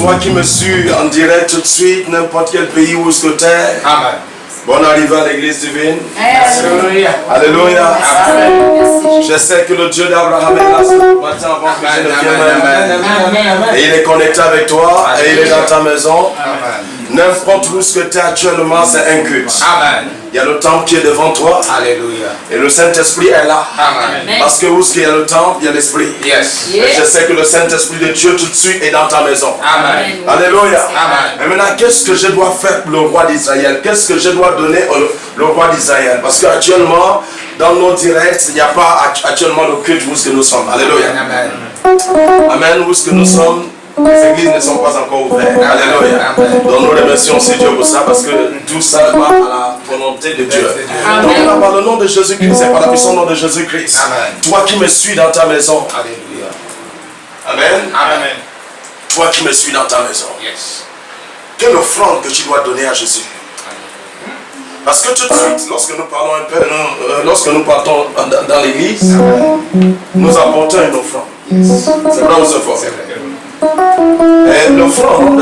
Toi qui me suis en direct tout de suite, n'importe quel pays où ce que tu es. Amen. Bonne arrivée à l'église divine. Alléluia. Alléluia. Je sais que le Dieu d'Abraham est là ce matin avant que je ne vienne même. Et il est connecté avec toi et il est dans ta maison. N'importe où ce que tu es actuellement, c'est un culte. Amen. Il y a le temple qui est devant toi. Alléluia. Et le Saint-Esprit est là. Amen. Parce que où est-ce qu'il y a le temple, il y a l'Esprit. Yes. Et je sais que le Saint-Esprit de Dieu tout de suite est dans ta maison. Amen. Alléluia. Amen. Et maintenant, qu'est-ce que je dois faire pour le roi d'Israël? Qu'est-ce que je dois donner au roi d'Israël? Parce qu'actuellement, dans nos directs, il n'y a pas actuellement le culte où est-ce que nous sommes. Alléluia. Amen. Amen. Où est-ce que nous sommes? Les églises ne sont pas encore ouvertes. Alléluia. Donc nous remercions aussi Dieu pour ça parce que tout ça va à la volonté de Dieu. Donc par le nom de Jésus-Christ, c'est par la puissance nom de Jésus-Christ. Toi qui me suis dans ta maison. Alléluia. Amen. Amen. Toi qui me suis dans ta maison. Yes. Quelle offrande que tu dois donner à Jésus? Parce que tout de suite, lorsque nous parlons un peu, lorsque nous partons dans l'église, nous apportons une offrande. C'est vrai ou c'est faux? Et l'offrande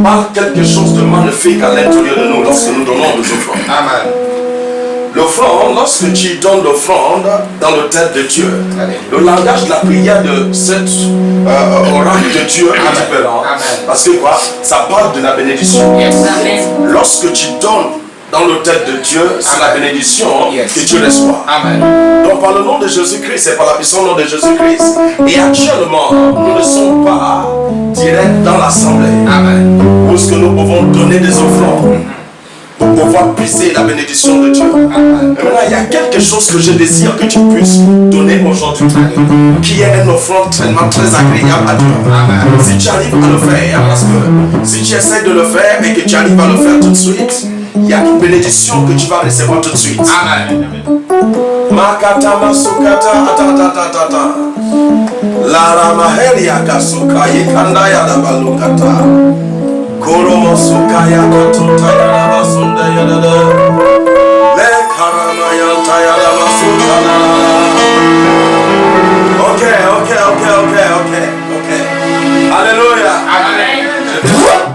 parle quelque chose de magnifique à l'intérieur de nous lorsque nous donnons des offrandes. Amen. L'offrande, lorsque tu donnes l'offrande dans le tête de Dieu, le langage de la prière de cet oracle de Dieu est différent. Parce que quoi? Ça parle de la bénédiction. Yes. Lorsque tu donnes dans l'autel de Dieu, c'est la bénédiction que tu reçois. Amen. Donc par le nom de Jésus-Christ, c'est par la puissance du nom de Jésus-Christ. Et actuellement, nous ne sommes pas direct dans l'assemblée. Amen. Où est-ce que nous pouvons donner des offrandes pour pouvoir puiser la bénédiction de Dieu. Amen. Et maintenant, il y a quelque chose que je désire que tu puisses donner aujourd'hui, qui est une offrande très agréable à Dieu. Amen. Si tu arrives à le faire, parce que si tu essaies de le faire et que tu arrives à le faire tout de suite, il y a une bénédiction que tu vas recevoir tout de suite. Amen. Makata masukata atatatata. Lara maheria kasuka yikanda ya dabalukata. Koro masuka ya katuta ya dabasunda ya dada. Le karama ya taya dabasuka la la la. Ok. Alléluia. Amen.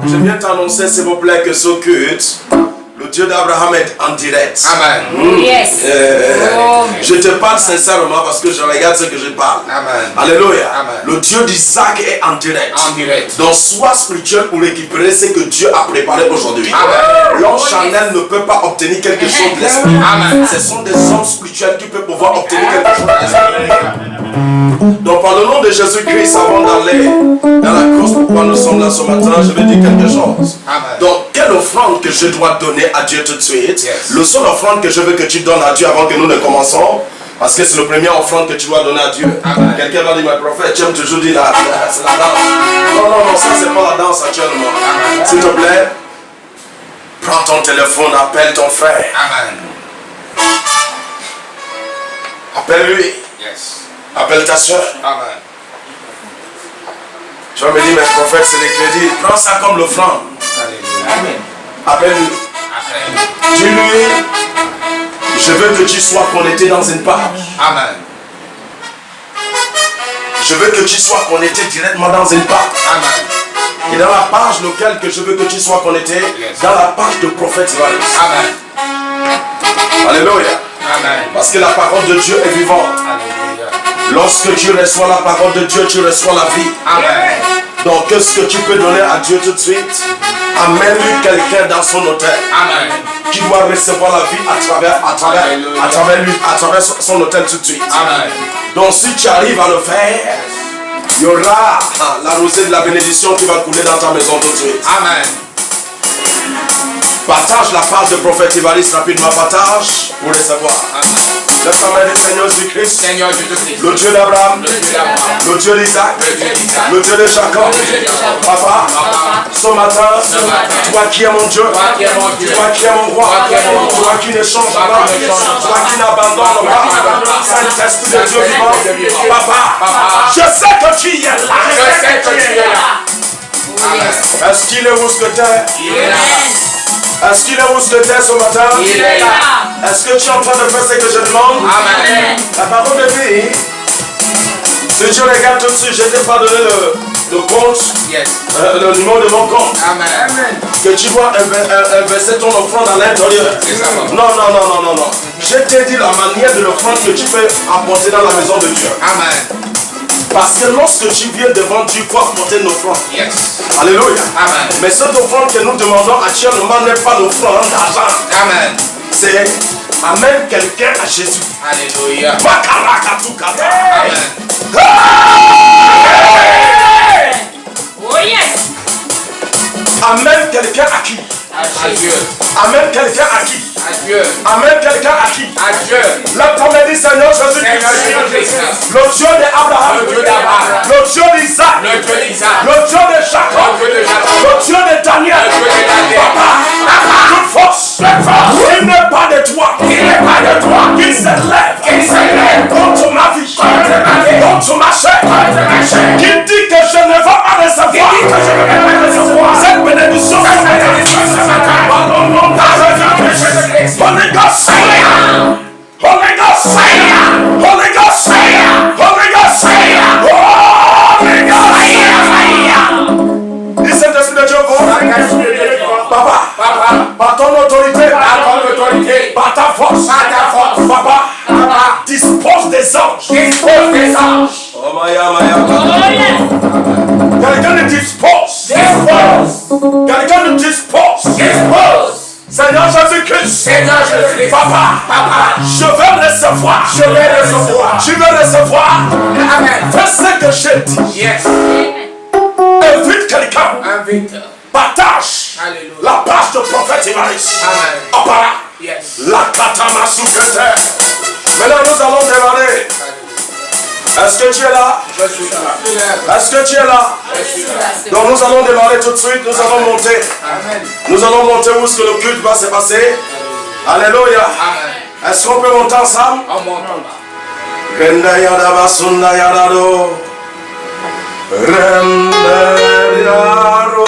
Je viens t'annoncer, s'il vous plaît, que ce culte, le Dieu d'Abraham est en direct. Amen. Yes. Je te parle sincèrement parce que je regarde ce que je parle. Amen. Alléluia. Amen. Le Dieu d'Isaac est en direct. En direct. Donc sois spirituel pour récupérer ce que Dieu a préparé aujourd'hui. Amen. L'homme charnel ne peut pas obtenir quelque chose de l'esprit. Amen. Ce sont des hommes spirituels qui peuvent pouvoir obtenir quelque chose de l'esprit. Donc par le nom de Jésus-Christ, avant d'aller dans la cause pourquoi nous sommes là ce matin, je vais dire quelque chose. Amen. Donc quelle offrande que je dois donner à Dieu tout de suite? Yes. Le seul offrande que je veux que tu donnes à Dieu avant que nous ne commençons, parce que c'est le premier offrande que tu dois donner à Dieu. Amen. Quelqu'un va dire, mais prophète, tu aimes toujours dire c'est la danse. Non, ça c'est pas la danse actuellement. Amen. S'il te plaît, prends ton téléphone, appelle ton frère. Amen. Appelle-lui, Yes. appelle ta soeur. Amen. Tu vas me dire, mais prophète, c'est les crédits. Prends ça comme l'offrande. Alléluia. Amen. Appelle-lui. Amen. Dis-lui, je veux que tu sois connecté dans une page. Amen. Je veux que tu sois connecté directement dans une page. Amen. Et dans la page laquelle que je veux que tu sois connecté, Yes. dans la page de prophète Evariste. Amen. Alléluia. Amen. Parce que la parole de Dieu est vivante. Alléluia. Lorsque tu reçois la parole de Dieu, tu reçois la vie. Amen. Donc qu'est-ce que tu peux donner à Dieu tout de suite? Amène-lui quelqu'un dans son hôtel Amen. qui doit recevoir la vie à travers son hôtel tout de suite. Amen. Donc si tu arrives à le faire, il y aura la rosée de la bénédiction qui va couler dans ta maison tout de suite. Amen. Partage la page de prophète Evariste rapidement, partage pour recevoir. Amen. Lève ta main du Seigneur Jésus-Christ, Seigneur Jésus-Christ. le Dieu d'Abraham, Le Dieu d'Abraham. le Dieu d'Isaac, Le Dieu d'Isaac. le Dieu de Jacob. Le Dieu de Jacob. Papa, Papa. ce matin, matin, toi qui es mon Dieu, Toi qui es mon Dieu. toi qui es mon roi, Toi qui es mon roi. toi qui ne change Toi pas, qui ne change toi pas. qui n'abandonne Toi qui pas, n'abandonne pas. Saint-Esprit de Dieu Saint-Esprit vivant, de Dieu vivant. Papa, Papa. je sais que tu y es là. Je sais que tu es là. Amen. Est-ce qu'il est mousquetaire? Il est là. Est-ce qu'il est mousquetaire ce matin? Il est là. Est-ce que tu es en train de faire ce que je demande? Amen. La parole de vie, si tu regardes tout de suite, je t'ai pas donné le compte, Yes. le numéro de mon compte, Amen. que tu dois inverser ton offrande à l'intérieur. Non. Je t'ai dit la manière de l'offrande que tu peux apporter dans la maison de Dieu. Amen. Parce que lorsque tu viens devant Dieu, il faut apporter une offrande. Yes. Alléluia. Amen. Mais cette offrande que nous demandons actuellement n'est pas l'offrande d'argent. Amen. C'est amène quelqu'un à Jésus. Alléluia. Makarakatukata. Amen. Oh yes. Amène quelqu'un à qui? À Dieu. Amène quelqu'un à qui? À Dieu. Amène quelqu'un à qui? À Dieu. La tombe dit Seigneur Jésus-Christ. Seigneur Jésus-Christ. Le Dieu d'Abraham. Le Dieu d'Abraham. Le Dieu d'Isaac. Le Dieu d'Isaac. Le Dieu de Jacob. Le Dieu de Jacob. Le Dieu de Daniel. Le Dieu de Daniel. Papa, toute force. Il n'est pas de toi. Il n'est pas de toi. Qui s'élève. Qui s'élève. Contre ma vie. Contre ma vie. Contre ma chair. Contre ma chair. Qui dit que je ne vais pas recevoir. Qui dit que je ne vais pas recevoir. Cette bénédiction. Cette bénédiction. Holy Ghost fire! Holy Ghost fire! Holy Ghost fire! Holy Ghost fire! Holy Ghost fire! Dis Saint-Esprit de Dieu, Papa, par ton autorité, par ta force, Papa, dispose des anges. Oh Maya. Oh yes. Quelqu'un nous dispose. Quelqu'un nous dispose. C'est Seigneur Jésus-Christ. Seigneur Jésus-Christ. Papa. Papa. Je vais recevoir. Je vais recevoir. Tu veux recevoir. Amen. Fais ce que j'ai dit. Yes. Invite quelqu'un. Invite. Partage. Alléluia. La page de prophète Évariste. Amen. Papa. Yes. La katama soukete. Maintenant nous allons démarrer. Est-ce que tu es là? Je suis là. Est-ce que tu es là? Je suis là. Donc nous allons démarrer tout de suite. Nous allons monter. Amen. Nous allons monter où est-ce que le culte va se passer. Alléluia. Amen. Est-ce qu'on peut monter ensemble? On monte. Renda yada basunda yada do. Renda yaro.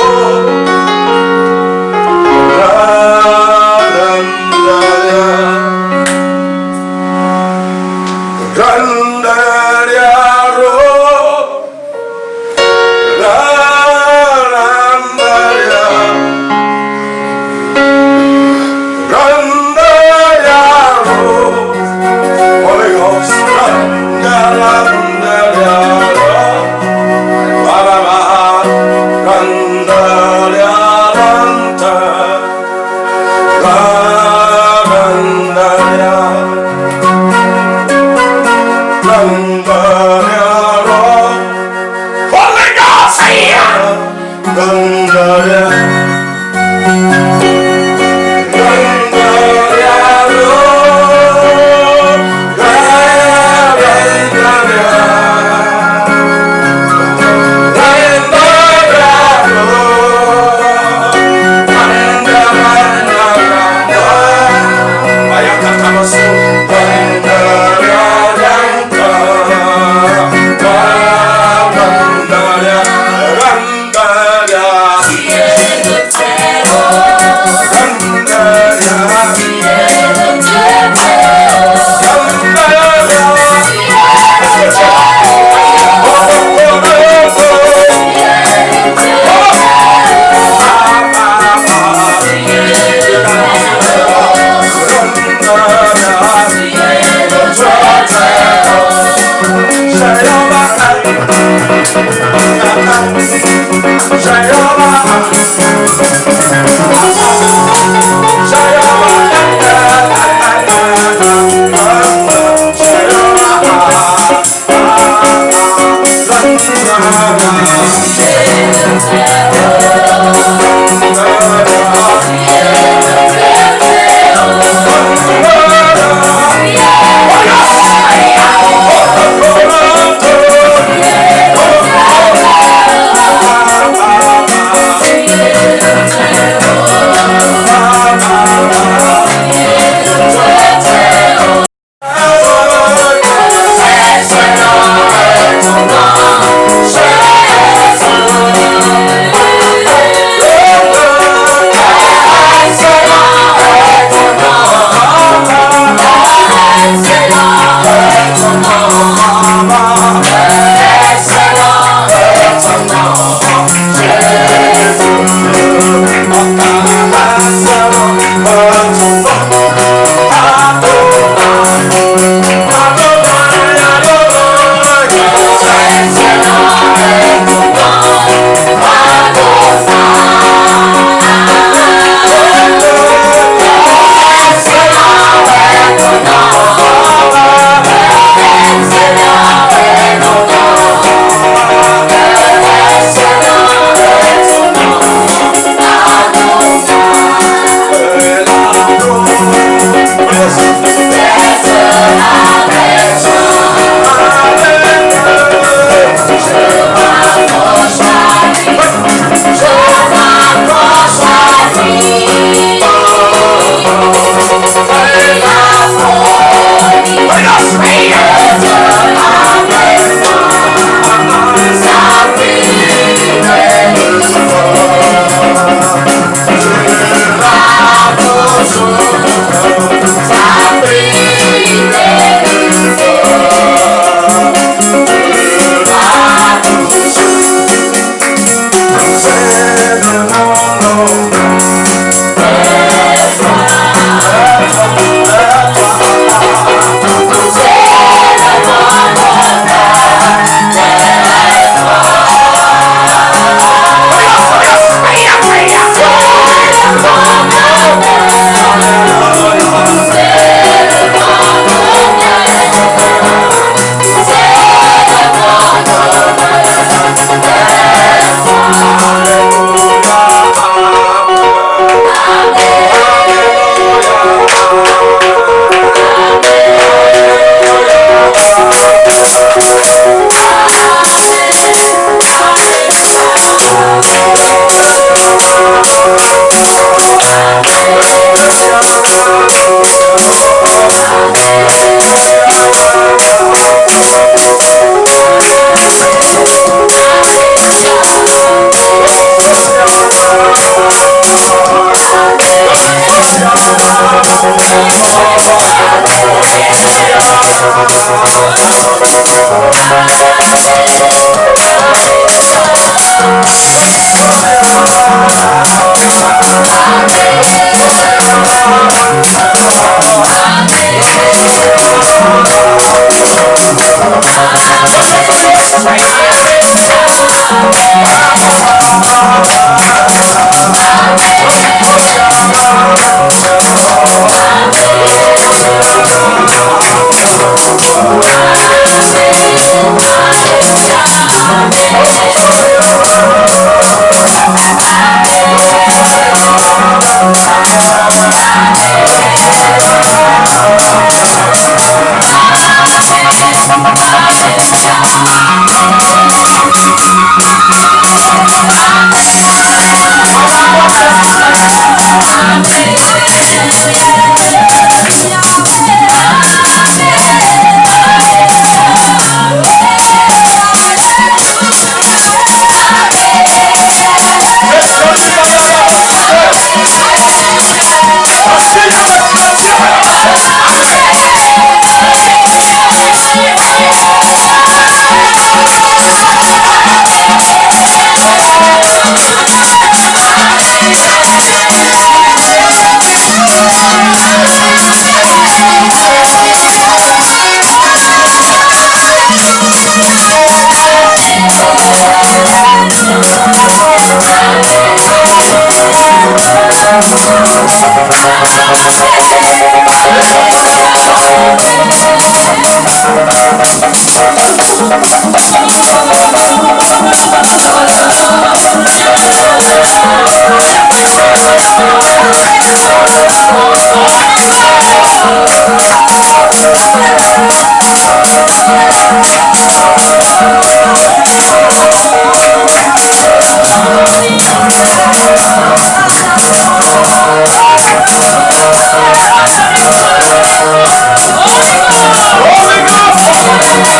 Holy Ghost!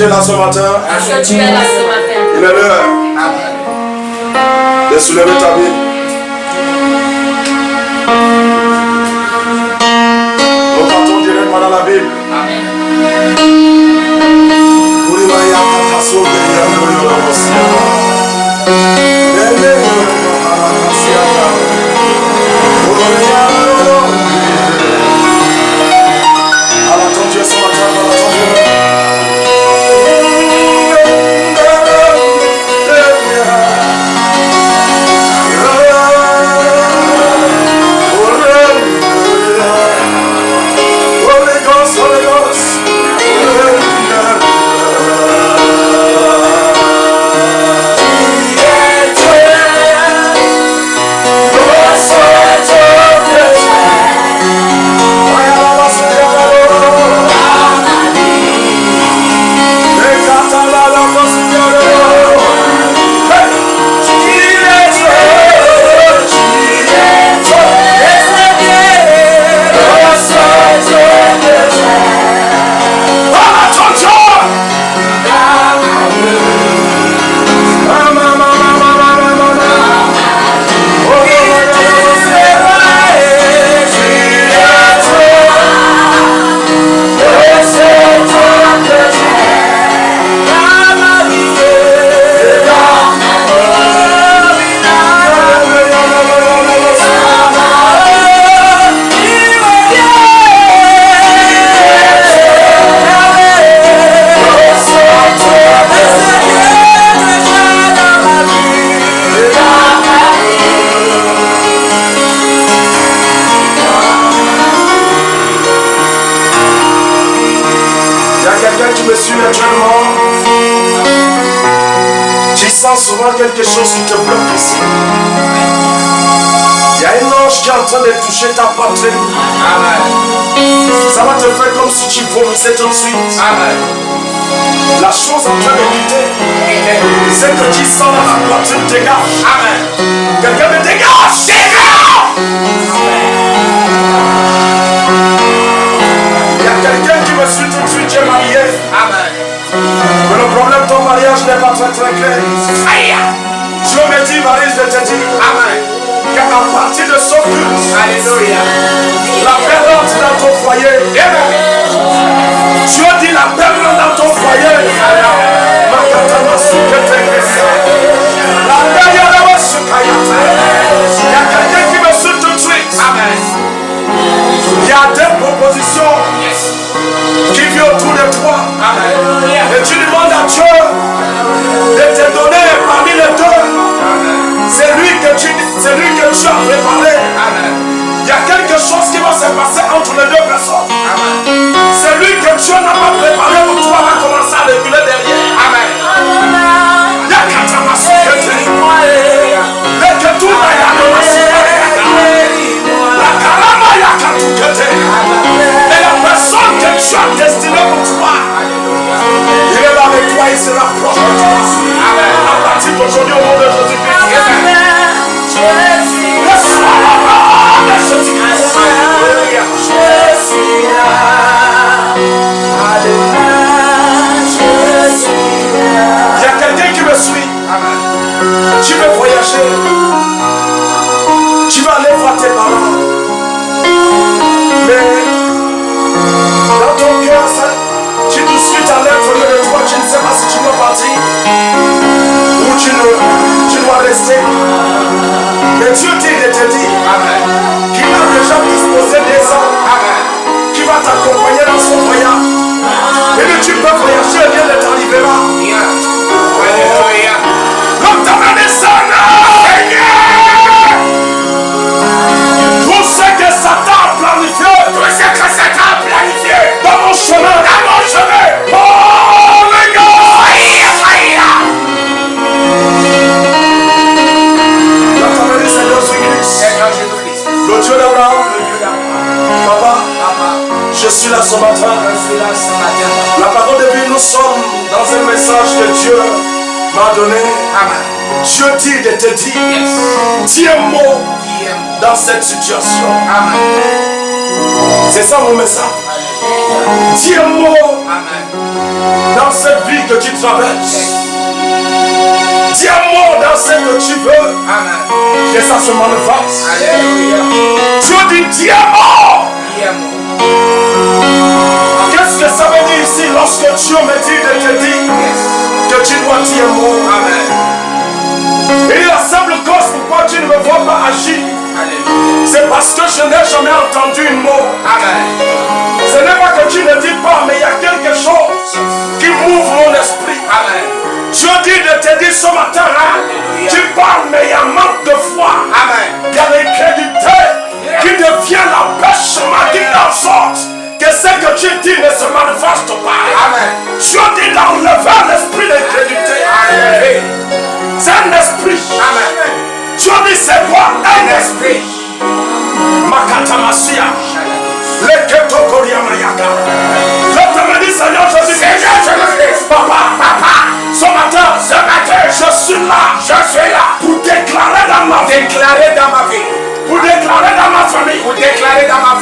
es là ce matin? Est-ce que tu es là ce matin? Il est l'heure de soulever ta Bible. Nous partons directement dans la Bible. Amen. Attends Dieu ce matin, attends Dieu. Souvent quelque chose qui te bloque ici. Il y a un ange qui est en train de toucher ta poitrine. Ça va te faire comme si tu vomissais tout de suite. La chose en train de quitter, c'est que tu sens dans la poitrine dégage. Quelqu'un me dégage. Il y a quelqu'un qui me suit tout de suite, tu es marié. Mais le problème de ton mariage n'est pas très clair. Dieu me dit, Marie, je te dis, qu'à partir de ce culte, la paix rentre dans ton foyer. Dieu dit, la paix rentre dans ton foyer. La paix, il y a quelqu'un qui me suit tout de suite. Il y a des propositions qui viennent autour de toi. Et tu demandes à Dieu de te donner parmi les deux. C'est lui que tu as préparé. Il y a quelque chose qui va se passer entre les deux personnes. C'est lui que Dieu n'a pas préparé pour toi va commencer à réguler derrière. Il y a quatre masses. Et la personne que Dieu a destinée pour toi, il est là avec toi, il sera proche de toi. À partir d'aujourd'hui, au nom de Jésus-Christ. Reçois la parole de Jésus-Christ. Il y a quelqu'un qui me suit. Tu veux voyager. Tu vas aller voir tes parents. Mais dans ton cœur, tu discutes à l'intérieur de toi, tu ne sais pas si tu dois partir ou tu dois rester. Mais Dieu dit de te dire qu'il a déjà disposé des hommes qui va t'accompagner dans son voyage. Et que tu peux voyager, rien ne t'arrivera. L'homme t'a mené ça. Tout ce que Satan a planifié, dans mon chemin, oh les gars, la famille c'est Jésus-Christ, le Dieu d'Abraham, papa, je suis là ce matin. La parole de vie, nous sommes dans un message que Dieu m'a donné. Dieu dit de te dire, dis un mot dans cette situation. C'est ça mon message. Dis un mot dans cette vie que tu traverses. Dis un mot dans ce que tu veux. Que ça se manifeste. Tu dis dis un mot. Qu'est-ce que ça veut dire ici lorsque Dieu me dit de te dire que tu dois dire un mot? Et la simple cause pourquoi tu ne me vois pas agir, c'est parce que je n'ai jamais entendu un mot. Ce n'est pas que tu ne dis pas, mais il y a quelque chose qui m'ouvre mon esprit. Dieu dit de te dire ce matin, tu parles, mais il y a un manque de foi. Il y a l'incrédulité qui devient la pêche qui en sorte que ce que tu dis ne se manifeste pas. Dieu dit d'enlever l'esprit d'incrédulité. C'est un esprit. Dieu dit c'est quoi? Un esprit. Makatamasia. Leketokoriamayaga. L'autre me dit Seigneur Jésus. Papa. Ce matin, je suis là. Pour déclarer dans ma vie. Pour déclarer dans ma famille. Dans ma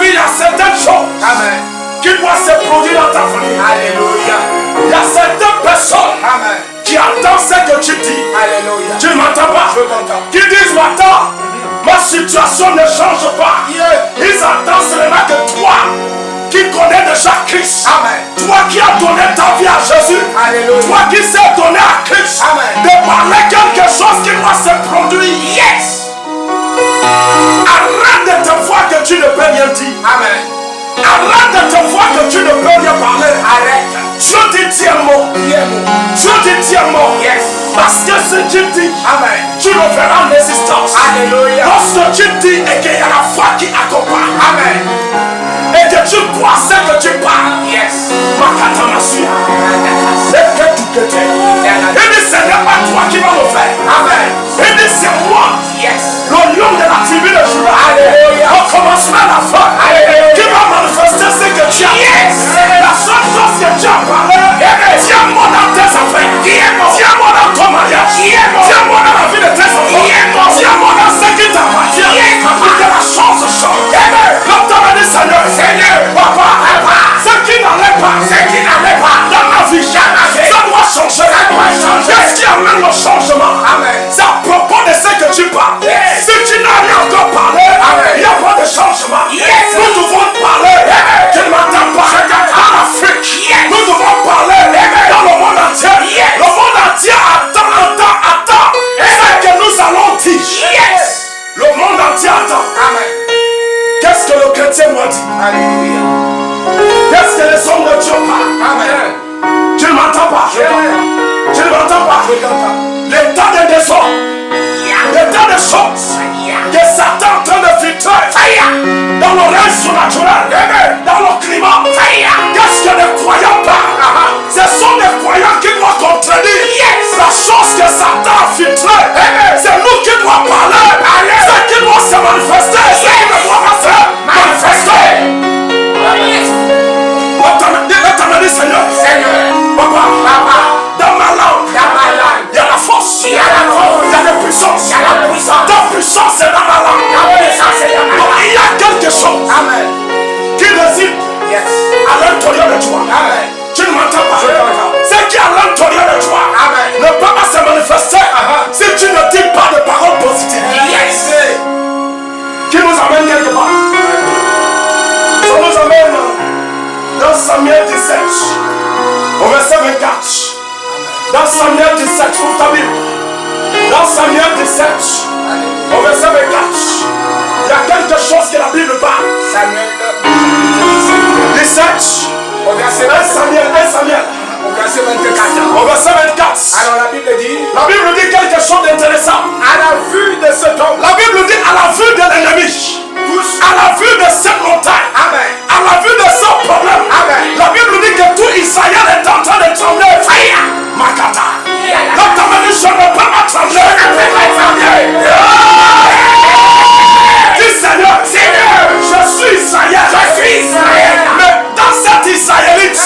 vie, il y a certaines choses qui doivent se produire dans ta famille. Alléluia. Il y a certaines personnes qui attendent ce que tu dis. Alléluia. Tu ne m'entends pas? Je t'entends. Qui disent maintenant, ma situation ne change pas. Ils attendent seulement que toi, qui connais déjà Christ, toi qui as donné ta vie à Jésus, Alléluia. toi qui sais donner à Christ, de parler quelque chose qui doit se produire. Yes. Arrête de te voir que tu ne peux rien dire. Arrête de te voir que tu ne peux rien parler. Arrête. Dieu dit tiens mot. Dieu dit tiens mot. Yes. Parce que ce que tu dis, tu le verras en existence. Alléluia. Lorsque tu dis et qu'il y a la foi qui accompagne. Et que tu crois ce que tu parles. Yes. Makatamasia. Il dit ce n'est pas toi qui vas le faire. Il dit c'est moi. Yes. Le lion de la tribu de Juda. Alléluia. Au commencement à la fin. Alléluia. Qui va manifester ce que tu as. Yes. La seule chose que tu as parlé. Tiens-moi dans tes affaires. Tiens-moi dans ton mariage. Tiens-moi dans la vie de tes enfants. Tiens-moi dans ce qui t'appartient. Pour que la chose change. L'autre me dit Seigneur. Papa. Ce qui n'allait pas. Dans ma vie. Ça doit changer. Qu'est-ce qui amène le changement? C'est à propos de ce que tu parles. Si tu n'as rien encore parlé, il n'y a pas de changement. Nous devons parler. Tu ne m'entends pas. En Afrique, nous devons parler dans le monde entier. Le monde entier attend. C'est que nous allons dire. Le monde entier attend. Qu'est-ce que le chrétien doit dire? Alléluia. Qu'est-ce que les hommes de Dieu parlent? Tu ne m'entends pas? Tu ne m'entends pas? L'état de désordre, l'état de choses que Satan est en train de filtrer dans le règne surnaturel, dans le climat. Qu'est-ce que les croyants parlent? Ce sont les croyants qui doivent contredire la chose que Satan a filtrée. C'est nous qui doivons parler. Ce qui doit se manifester, ce qui ne doit pas se manifester. Dit Seigneur, Papa, dans ma langue, il y a la force, il y a la puissance. Ta puissance est dans ma langue. Donc il y a quelque chose qui réside à l'intérieur de toi. Tu ne m'entends pas? Ce qui est à l'intérieur de toi ne peut pas se manifester si tu ne dis pas de paroles positives. Qui nous amène quelque part? Ça nous amène dans Samuel 17, au verset 24. Dans Samuel 17, trouve ta Bible. Dans Samuel 17, au verset 24, il y a quelque chose que la Bible parle. 17, au verset 1 Samuel. Au verset 24. Au verset 24. Alors la Bible dit quelque chose d'intéressant. à la vue de cet homme, La Bible dit à la vue de l'ennemi, à la vue de cette montagne, à la vue de ce problème. La Bible dit que tout Israël est en train de trembler. Makata. Quand tu me dis je ne peux pas trembler, dis Seigneur, je suis Israël. Mais dans cet Israélite,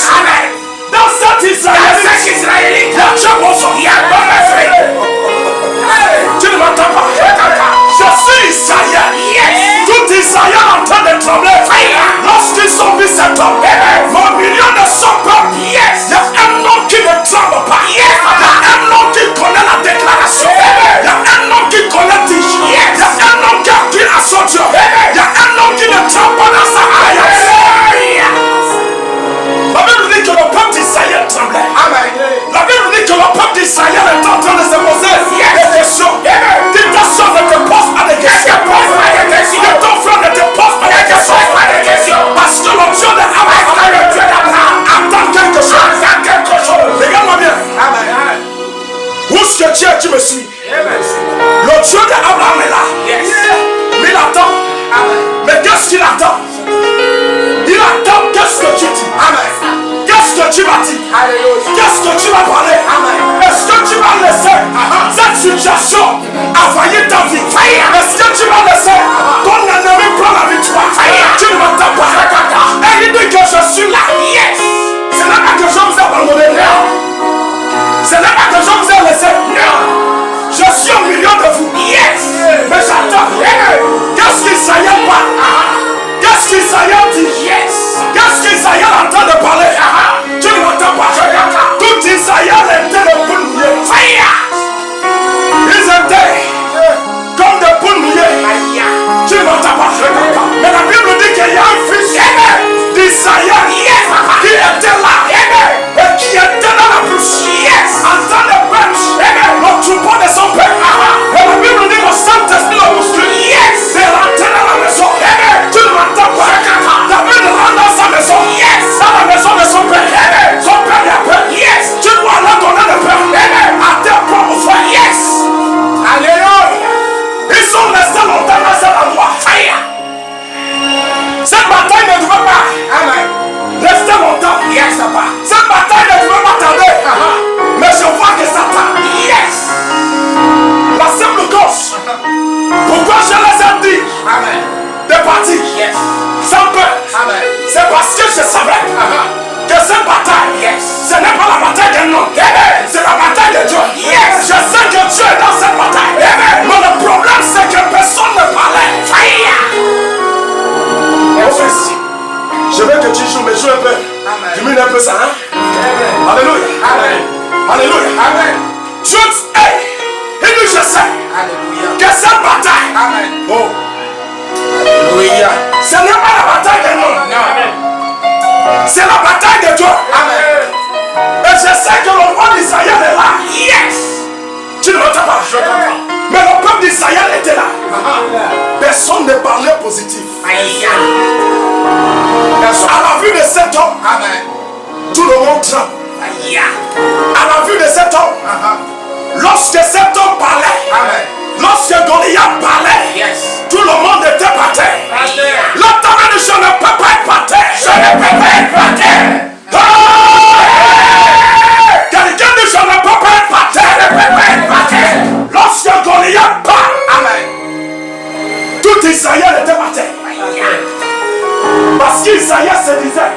il y a tu ne m'entends pas? Je suis Israël. Tout Israël est en train de trembler. Lorsqu'ils ont vu cet homme, au milieu de son peuple, tombe pas. Il y a un homme qui connaît la déclaration. Il y a un homme qui connaît Dieu. Il y a un homme qui a cru à son Dieu. Il y a un homme qui ne tremble pas dans sa alliance. La Bible dit que le peuple d'Israël tremblait. Amen. La Bible dit que le peuple d'Israël est en train de se poser des questions. Que ta soeur ne te pose pas de questions. Que ton frère ne te pose pas de questions. Parce que le Dieu d'Abraham attend quelque chose. Regarde-moi bien. Amen. Où est-ce que tu es? Tu me suis. Le Dieu d'Abraham est là. Mais il attend. Mais qu'est-ce qu'il attend? Il attend qu'est-ce que tu dis. Amen. Qu'est-ce que tu vas dire? Qu'est-ce que tu vas parler? Amen. Est-ce que tu vas laisser cette situation envahir ta vie? Est-ce que tu vas laisser ton ennemi prendre la victoire? Tu ne m'entends pas. Et il dit que je suis là. Yes. Ce n'est pas que je vous ai abandonné. Non. Ce n'est pas que je vous ai laissé. Non. Je suis au milieu de vous. Yes. Mais j'attends. Qu'est-ce qu'Israël parle? Qu'est-ce qu'Israël dit? Yes. Qu'est-ce qu'Israël est en train de parler? Tu ne m'entends pas. Tout Israël était des poules mouillées. Ils étaient comme des poules mouillées. Tu ne m'entends pas. Mais la Bible dit qu'il y a un fils d'Israël qui était là et qui était dans la bouche en train de battre le troupeau de son père. Et la Bible dit que le Saint-Esprit le bouscule. C'est rentré dans la maison. Tu ne m'entends pas. David rentre dans sa maison. Dans la maison de son père. Son père lui a peur. Tu dois leur donner le peur à tes propres frères. Alléluia. Ils sont restés longtemps dans cet endroit. Cette bataille ne devait pas rester longtemps. Cette bataille ne devait pas tarder. Mais je vois que ça tarde. La simple cause pourquoi je les ai dit de partir sans peur, c'est parce que je savais que cette bataille, ce n'est pas la bataille d'un homme, c'est la bataille de Dieu. Je sais que Dieu est dans cette bataille. Mais le problème c'est que personne ne parlait. Je veux que tu joues, mais joue un peu. Diminue un peu ça, hein? Alléluia. Alléluia. Dieu, il dit je sais que cette bataille, oh, alléluia, ce n'est pas la bataille d'un homme. C'est la bataille de Dieu. Et je sais que le roi d'Israël est là. Tu ne m'entends pas. Mais le peuple d'Israël était là. Personne ne parlait positif. À la vue de cet homme, tout le monde tremble. À la vue de cet homme, lorsque cet homme parlait, lorsque Goliath parlait, tout le monde était par terre. L'autre dit je ne peux pas être par terre. Je ne peux pas être par terre. Quelqu'un dit je ne peux pas être par terre. Je ne peux pas être par terre. Lorsque Goliath parle, tout Israël était par terre. Parce qu'Israël se disait,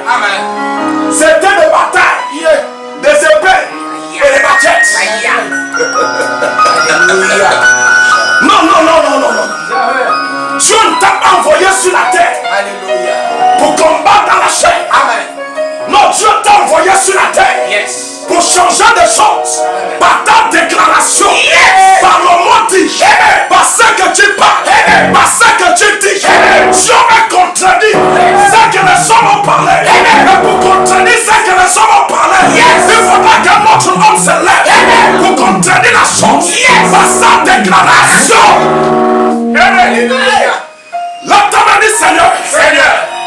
c'était des batailles, des épées et des machettes. Non. Dieu ne t'a pas envoyé sur la terre pour combattre dans la chair. Non, Dieu t'a envoyé sur la terre pour changer des choses par ta déclaration, par le mot dit, par ce que tu parles, par ce que tu dis. Dieu va contredire ce que les hommes ont parlé. Et pour contredire ce que les hommes ont parlé, il faudra que notre homme se lève pour contredire la chose par sa déclaration. L'autre dit Seigneur,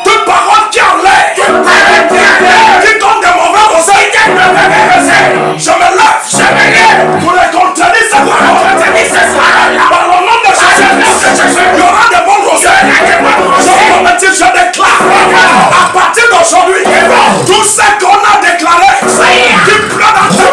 toute parole qui enlève, qui donne des mauvais conseils, je me lève pour les contredire cette parole. Par le nom de Jésus, il y aura des bons conseils. Je déclare à partir d'aujourd'hui, tout ce qu'on a déclaré, qui pleut dans ta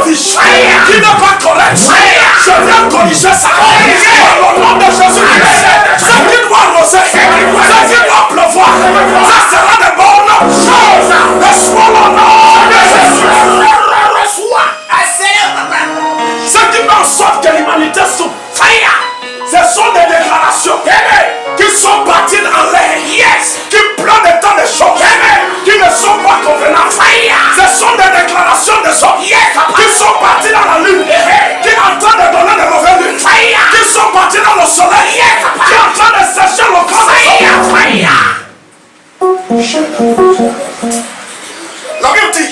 La Bible dit,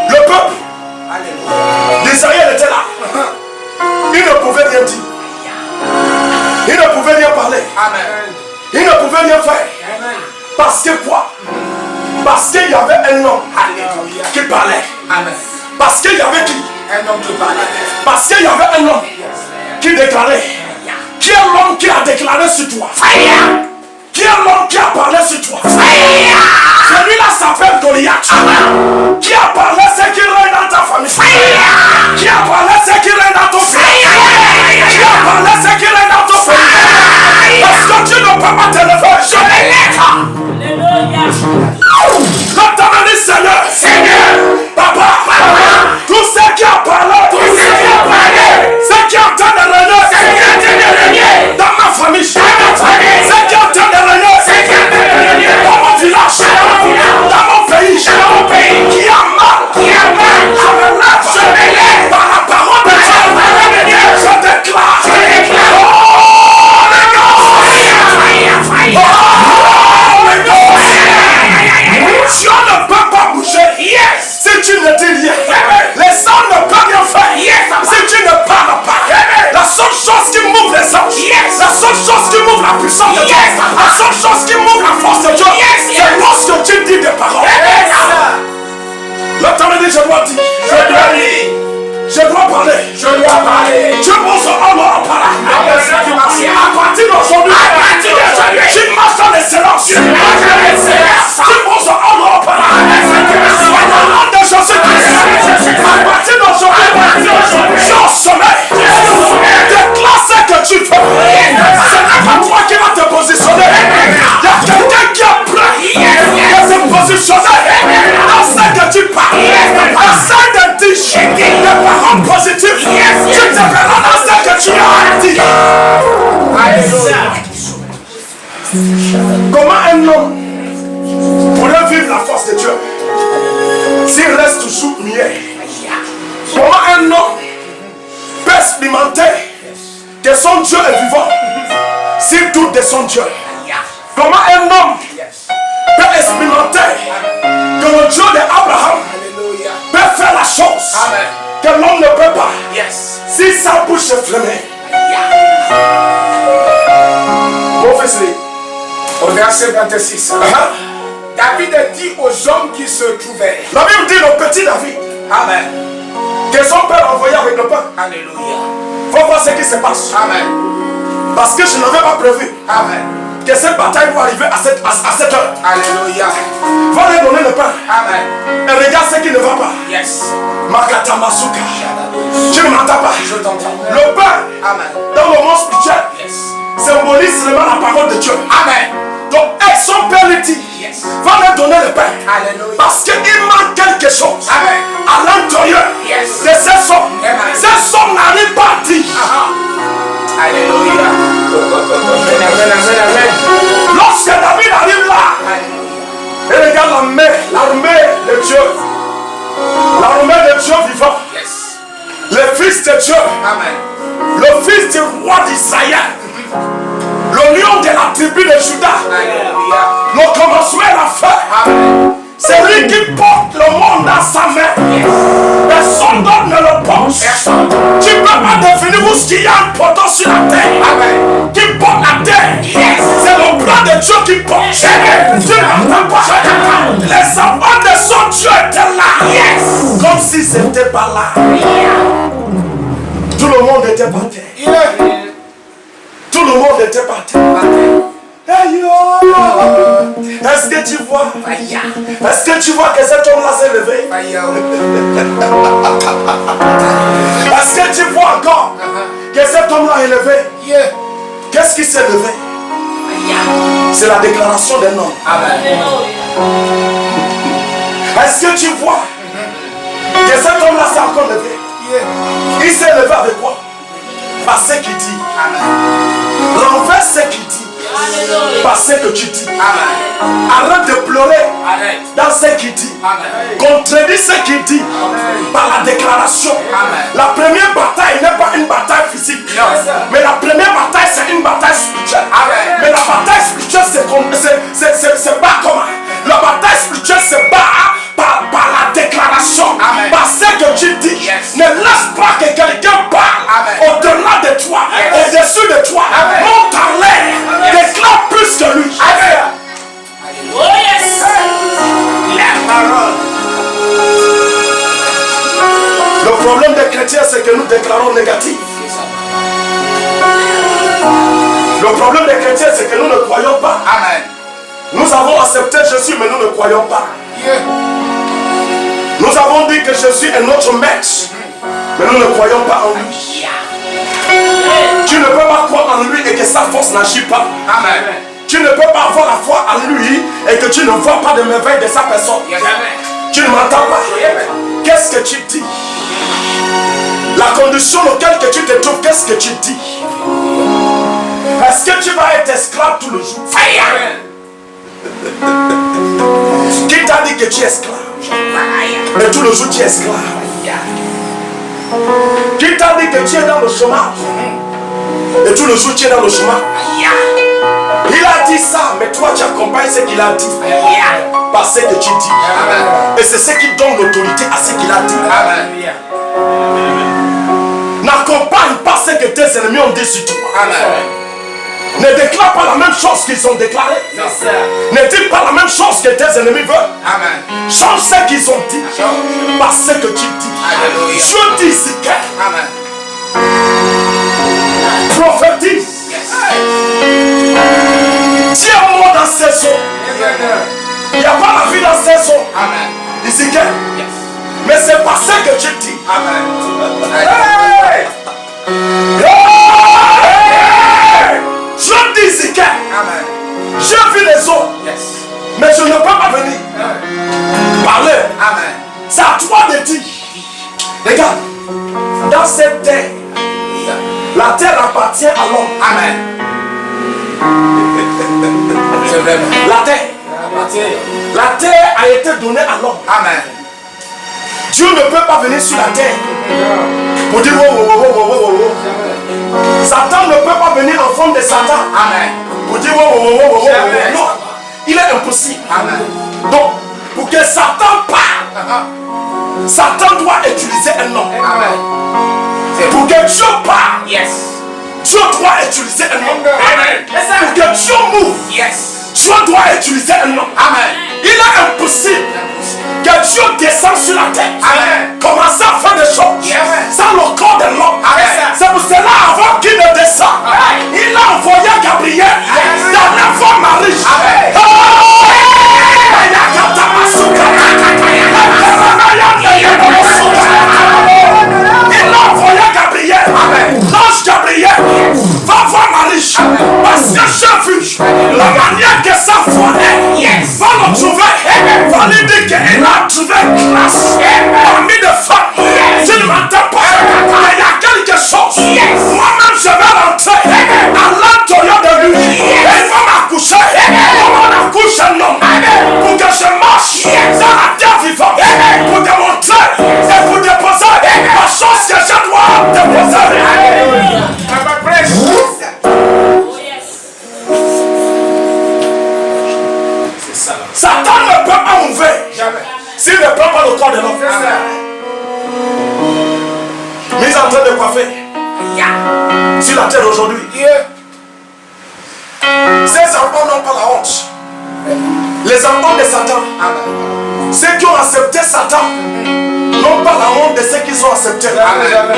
le peuple d'Israël était là. Il ne pouvait rien dire. Il ne pouvait rien parler. Il ne pouvait rien faire. Parce que quoi? Parce qu'il y avait un homme qui parlait. Parce qu'il y avait qui? Un homme qui parlait. Parce qu'il y avait un homme qui déclarait. Qui est l'homme qui a déclaré sur toi? Qui est l'homme qui a parlé sur toi? Celui-là s'appelle Goliath. Qui a parlé ce qui règne dans ta famille? Qui a parlé ce qui règne dans ton pays? Qui a parlé ce qui règne dans ton pays? Parce que tu ne peux pas te lever. Je me lève. Quand tu as dit Seigneur, Papa, tout ce qui a parlé, ce qui est en train de régner dans ma famille, ce qui est en train de régner dans mon village, dans mon pays, qui a mal, je me lève par la parole de Dieu, je déclare, Dieu ne peut pas bouger. Si tu ne dis rien, les anges ne peuvent rien faire. Si tu ne parles pas, la seule chose qui m'ouvre les anges, la seule chose qui m'ouvre la puissance de Dieu, la seule chose qui m'ouvre la force de Dieu, c'est lorsque tu dis des paroles. L'autre me dit, je dois dire, je dois parler. Tu penses en parler. À partir d'aujourd'hui, tu marches dans l'excellence. Tu penses en parler. Au nom de Jésus-Christ, à partir d'aujourd'hui, tu es au sommet. Déclare ce que tu fais. Ce n'est pas toi qui vas te positionner. Il y a quelqu'un qui est prêt de se positionner dans ce que tu parles. Essaye de dire des paroles positives. Tu te verras dans ce que tu as dit. Comment un homme pourrait vivre la force de Dieu s'il reste toujours muet? Comment un homme peut expérimenter que son Dieu est vivant s'il doute de son Dieu? Comment un homme peut expérimenter que le Dieu d'Abraham peut faire la chose que l'homme ne peut pas si sa bouche est fermée? Mon fils, Au verset 26. David dit aux hommes qui se trouvaient. la Bible dit le petit David que son père a envoyé avec le pain. Alléluia. Faut voir ce qui se passe. Parce que je n'avais pas prévu que cette bataille va arriver à cette heure. Alléluia. Va lui donner le pain. Amen. Et regarde ce qui ne va pas. Yes. Makata Masuka. Tu ne m'entends pas. Je t'entends. Le pain, Amen. dans le monde spirituel, Yes. symbolise seulement la parole de Dieu. Amen. Donc, son père lui dit, Yes. va lui donner le pain. Alléluia. Parce qu'il manque quelque chose Amen. à l'intérieur Yes. de ces hommes. Amen. Ces hommes n'arrivent pas à dire. Alléluia. Amen, amen, amen. Lorsque David arrive là, et regarde l'armée de Dieu, l'armée de Dieu vivant, Yes. le fils de Dieu, Amen. le fils du roi d'Israël, le lion de la tribu de Juda, Alléluia. le commencement et la fin. Amen. C'est lui qui porte le monde dans sa main. Personne d'autre ne le porte. Tu ne peux pas définir où ce qu'il y a un poteau sur la terre. Amen. Qui porte la terre. C'est le plan de Dieu qui porte. Tu n'entends pas. Les enfants de son Dieu étaient là. Comme s'ils n'étaient pas là. Tout le monde était par terre. Tout le monde était par terre. Hey yo! Est-ce que tu vois? Est-ce que tu vois que cet homme-là s'est levé? Est-ce que tu vois encore que cet homme-là est levé? Qu'est-ce qui s'est levé? C'est la déclaration d'un homme. Est-ce que tu vois que cet homme-là s'est encore levé? Il s'est levé avec quoi? Par ce qu'il dit. Renverse ce qu'il dit. Par ce que tu dis. Arrête de pleurer dans ce qu'il dit. Contredis ce qu'il dit par la déclaration. déclaration. Amen. La première bataille n'est pas une bataille physique. Non. Mais la première bataille, c'est une bataille spirituelle. Amen. Mais la bataille spirituelle, c'est pas comment. La bataille spirituelle se bat par la déclaration. Amen. Par ce que tu dis. Yes. Ne laisse pas que quelqu'un parle. Amen. Au-delà de toi. Yes. Au-dessus de toi. Amen. Monte en l'air. Yes. Déclare plus que lui. Amen. Oh yes. La parole. Le problème des chrétiens, c'est que nous déclarons négatif. Le problème des chrétiens, c'est que nous ne croyons pas. Amen. Nous avons accepté Jésus, mais nous ne croyons pas. Yeah. Nous avons dit que Jésus est notre maître, mais nous ne croyons pas en lui. Tu ne peux pas croire en lui et que sa force n'agit pas. Amen. Tu ne peux pas avoir la foi en lui et que tu ne vois pas de merveille de sa personne. Yes. Amen. Tu ne m'entends pas. Amen. Qu'est-ce que tu dis? La condition dans laquelle que tu te trouves, qu'est-ce que tu dis? Est-ce que tu vas être esclave tout le jour? Fire. Qui t'a dit que tu es esclave? Et tout le jour tu es esclave. Qui t'a dit que tu es dans le chômage? Et tout le jour tu es dans le chômage. Il a dit ça, mais toi tu accompagnes ce qu'il a dit. Par ce que tu dis. Amen. Et c'est ce qui donne l'autorité à ce qu'il a dit. Amen. N'accompagne pas ce que tes ennemis ont dit sur toi. Amen. Ne déclare pas la même chose qu'ils ont déclaré. C'est ça. Ne dis pas la même chose que tes ennemis veulent. Amen. Change ce qu'ils ont dit. Change. Par ce que tu dis. Alléluia. Je dis ici que Amen. prophétise. Yes. Dieu est mort dans ses eaux. Il n'y a pas la vie dans ses eaux. Amen. Ici que. Yes. Mais c'est par ce que tu dis. Amen. Hey! Hey! Je dis ici que. Amen. J'ai vu les eaux. Yes. Mais je ne peux pas venir parler. Amen. C'est à toi de dire. Regarde. Dans cette terre, la terre appartient à l'homme. Amen. C'est vrai. La terre a été donnée à l'homme. Amen. Dieu ne peut pas venir sur la terre pour dire wow, wow, wow, wow, wow, wow. Satan ne peut pas venir en forme de Satan Amen. pour dire wow, wow, wow, wow, wow, wow. Non, il est impossible. Amen. Donc, pour que Satan parle, Satan doit utiliser un homme. Amen. Pour que Dieu parle, Yes. Dieu doit utiliser un homme. Amen. Pour que Dieu move, Yes. Dieu doit utiliser un homme. Amen. Il est impossible que Dieu descende sur la terre. Amen. Commence à faire des choses Yes. sans le corps de l'homme. Amen. C'est pour cela, avant qu'il ne descende, Amen. il a envoyé Gabriel Yes. dans la forme riche. Amen. Il a envoyé Gabriel. Amen. L'ange Gabriel va voir Marie. Parce que j'ai vu la manière que sa foi est. Yes. Va le trouver. Va lui dire qu'il a trouvé grâce parmi les femmes. Tu ne m'entends pas. Mais il y a quelque chose. Moi-même, je vais rentrer à l'intérieur de lui. Et il va m'accoucher. Comme on accouche un homme. Pour que je marche dans la terre vivante. Pour démontrer et pour déposer la chose que je dois déposer. Papa, prêche. Oh yes. C'est ça. Satan ne peut pas ouvrir Jamais. s'il ne prend pas le corps de l'homme. Mise en train de coiffer sur la terre aujourd'hui. Ces enfants n'ont pas la honte. Les enfants de Satan, Amen. ceux qui ont accepté Satan, n'ont pas la honte de ceux qu'ils ont accepté. Amen.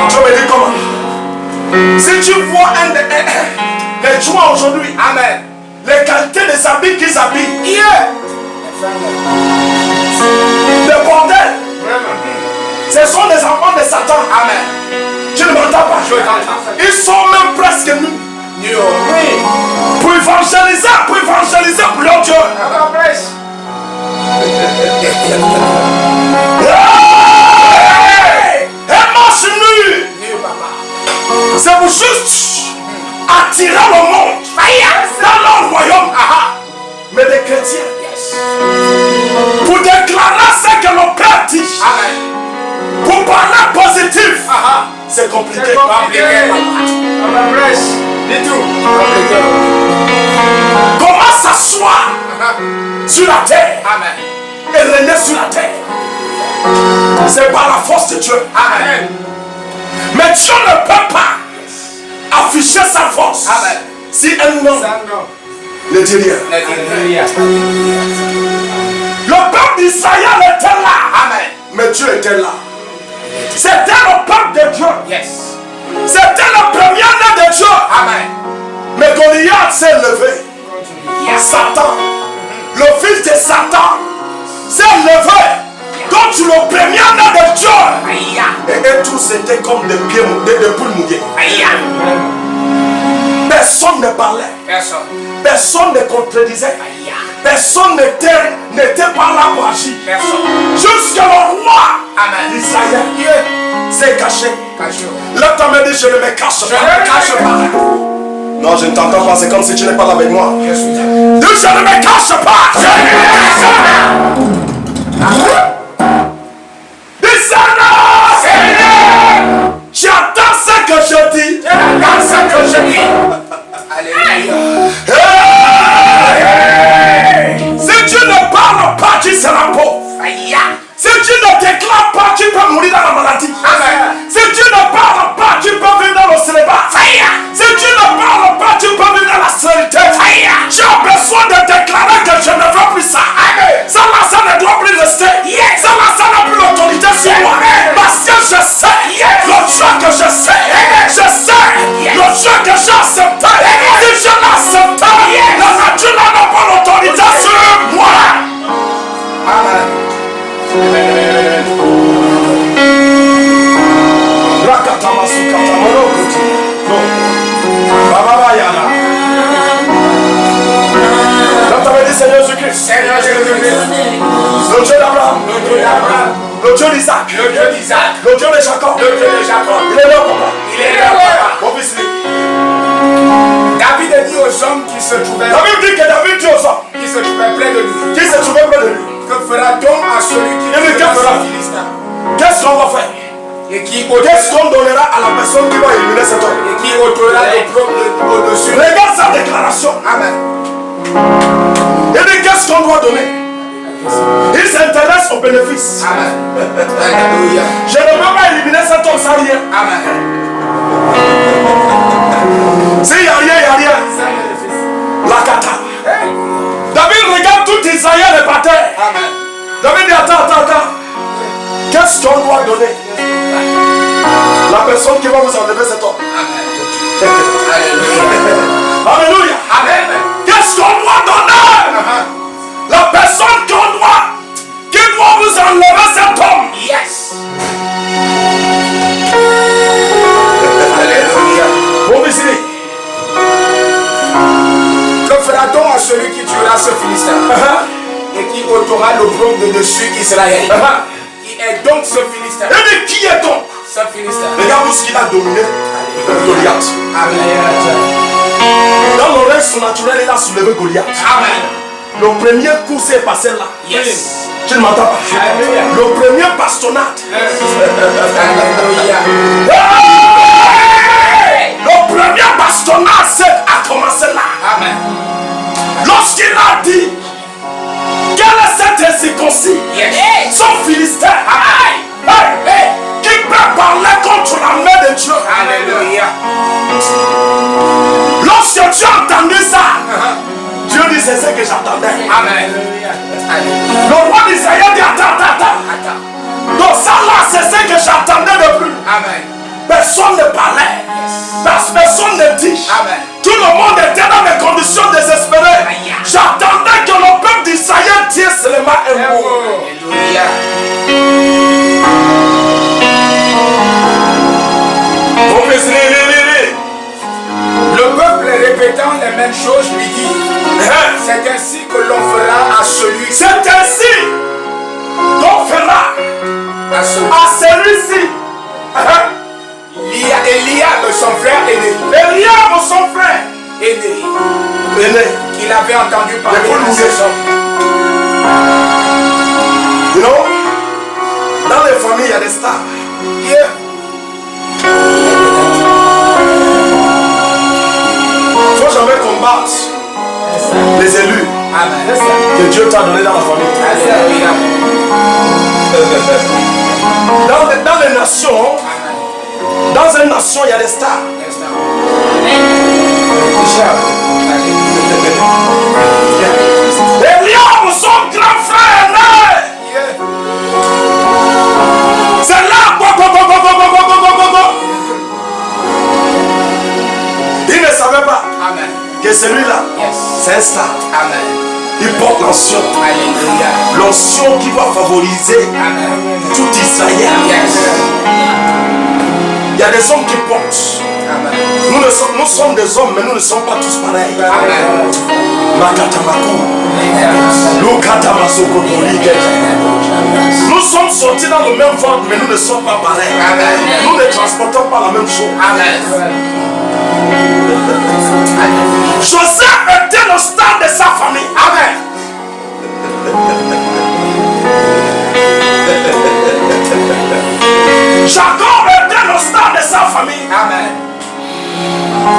Tu me dis comment? Si tu vois les joies aujourd'hui, Amen. les qualités des habits qu'ils habillent, Yeah. le bordel, Vraiment. ce sont des enfants de Satan. Amen. Tu ne m'entends pas? Je t'entends. Ils sont même presque nous. Oui. Pour évangéliser pour leur Dieu. Papa, prêche. Et marche nu. Dieu, papa. C'est pour juste attirer le monde dans leur royaume. Mais des chrétiens, Yes. pour déclarer ce que le Père dit. Amen. C'est compliqué. C'est compliqué. On va prêche. Dis tout. Comment s'asseoir sur la terre Amen. et régner sur la terre? C'est par la force de Dieu. Amen. Mais Dieu ne peut pas afficher sa force Amen. si un homme ne dit rien. Le peuple d'Israël était là. Amen. Mais Dieu était là. C'était le peuple de Dieu. Yes. C'était le premier né de Dieu. Amen. Mais Goliath s'est levé. Satan, le fils de Satan, s'est levé contre le premier né de Dieu. Et tous étaient comme des pieds de poules mouillées. Personne ne parlait. Personne ne contredisait. Personne n'était pas là pour agir. Jusqu'à le roi d'Israël s'est caché. Là, tu me dit, je ne me cache pas. Non, je ne t'entends pas, c'est comme si tu n'es pas là avec moi. Dis, je ne me cache pas. Je ne me cache pas. Dis, Seigneur, j'entends ce que je dis. Alléluia. Si tu ne parles pas, tu seras pauvre. Si tu ne déclares pas, tu peux mourir dans la maladie. Si tu ne parles pas, tu peux vivre dans le célibat. Si tu ne parles pas, tu peux vivre dans la stérilité. Tu as besoin de déclarer que je ne veux plus ça. Ça là, ça ne doit plus rester. Ça là, ça n'a plus l'autorité sur moi. Parce que je sais le Dieu que je sais. Je sais le Dieu que j'ai accepté. Si je l'ai accepté, la nature n'a pas l'autorité sur moi. Amen. Seigneur Jésus-Christ, le Dieu d'Abraham, le Dieu d'Isaac, le Dieu de Jacob, il est là, papa. Mon fils, David a dit aux hommes qui se trouvaient David dit que David dit aux hommes qui se trouvaient près de lui, qui se trouvaient près de lui, que fera-t-on à celui qui Et lui, que fera? Philistin qu'est-ce qu'on va faire? et qui Qu'est-ce qu'on donnera à la personne qui va éliminer cet homme? ôtera l'opprobre au-dessus? Regarde sa déclaration. Amen. Il dit qu'est-ce qu'on doit donner? Il s'intéresse aux bénéfices. Amen. Alléluia. Je ne peux pas éliminer cet homme sans rien. Amen. S'il n'y a rien, il n'y a rien. La kata. David regarde tout Israël et par terre. Amen. David dit attends. Qu'est-ce qu'on doit donner? La personne qui va vous enlever cet homme. Amen. Alléluia. Alléluia. Amen. Qu'est-ce qu'on doit donner? La personne qui doit vous enlever cet homme. Yes. Alléluia. Bon, ici. Que fera-t-on à celui qui tuera ce Philistin et qui ôtera l'opprobre de dessus Israël? Qui est donc ce Philistin? Et qui est donc Ce Philistin. Regarde où ce qu'il a dominé. Goliath. Amen. Dans l'oreille surnaturelle, il a soulevé Goliath. Amen. Le premier coup s'est passé là. Yes. Tu ne m'entends pas? Alléluia. Le premier bastonnade. Alléluia. Le premier bastonnade a commencé là. Amen. Lorsqu'il a dit quel est cet incirconcis? Yes. Son Philistin. Qui peut parler contre la main de Dieu? Alléluia. Lorsque tu as entendu ça, Dieu dit c'est ce que j'attendais. Amen. Le roi d'Israël dit attends. Donc ça là, c'est ce que j'attendais de plus. Amen. Personne ne parlait. Personne ne dit. Amen. Tout le monde était dans des conditions désespérées. J'attendais que le peuple d'Israël tire seulement un mot. Alléluia. Le peuple répétant les mêmes choses lui dit: c'est ainsi que l'on fera à celui. C'est ainsi qu'on fera À celui. à celui-ci. Eliab, son frère aîné. Eliab, son frère Aîné. Qu'il avait entendu parler de ces hommes. You know, dans les familles, il y a des stars. Yeah. combattre les élus que Dieu t'a donné dans la famille. Dans les nations, dans une nation, il y a des stars. Eliab, son grand frère, est né. C'est là. Il ne savait pas que celui-là, c'est un star. Il porte l'onction. L'onction qui doit favoriser tout Israël. Il y a des hommes qui portent. Nous sommes des hommes, mais nous ne sommes pas tous pareils. Nous sommes sortis dans le même ventre, mais nous ne sommes pas pareils. Nous ne transportons pas la même chose. Joseph était le star de sa famille. Amen. Jacob était le star de sa famille. Amen.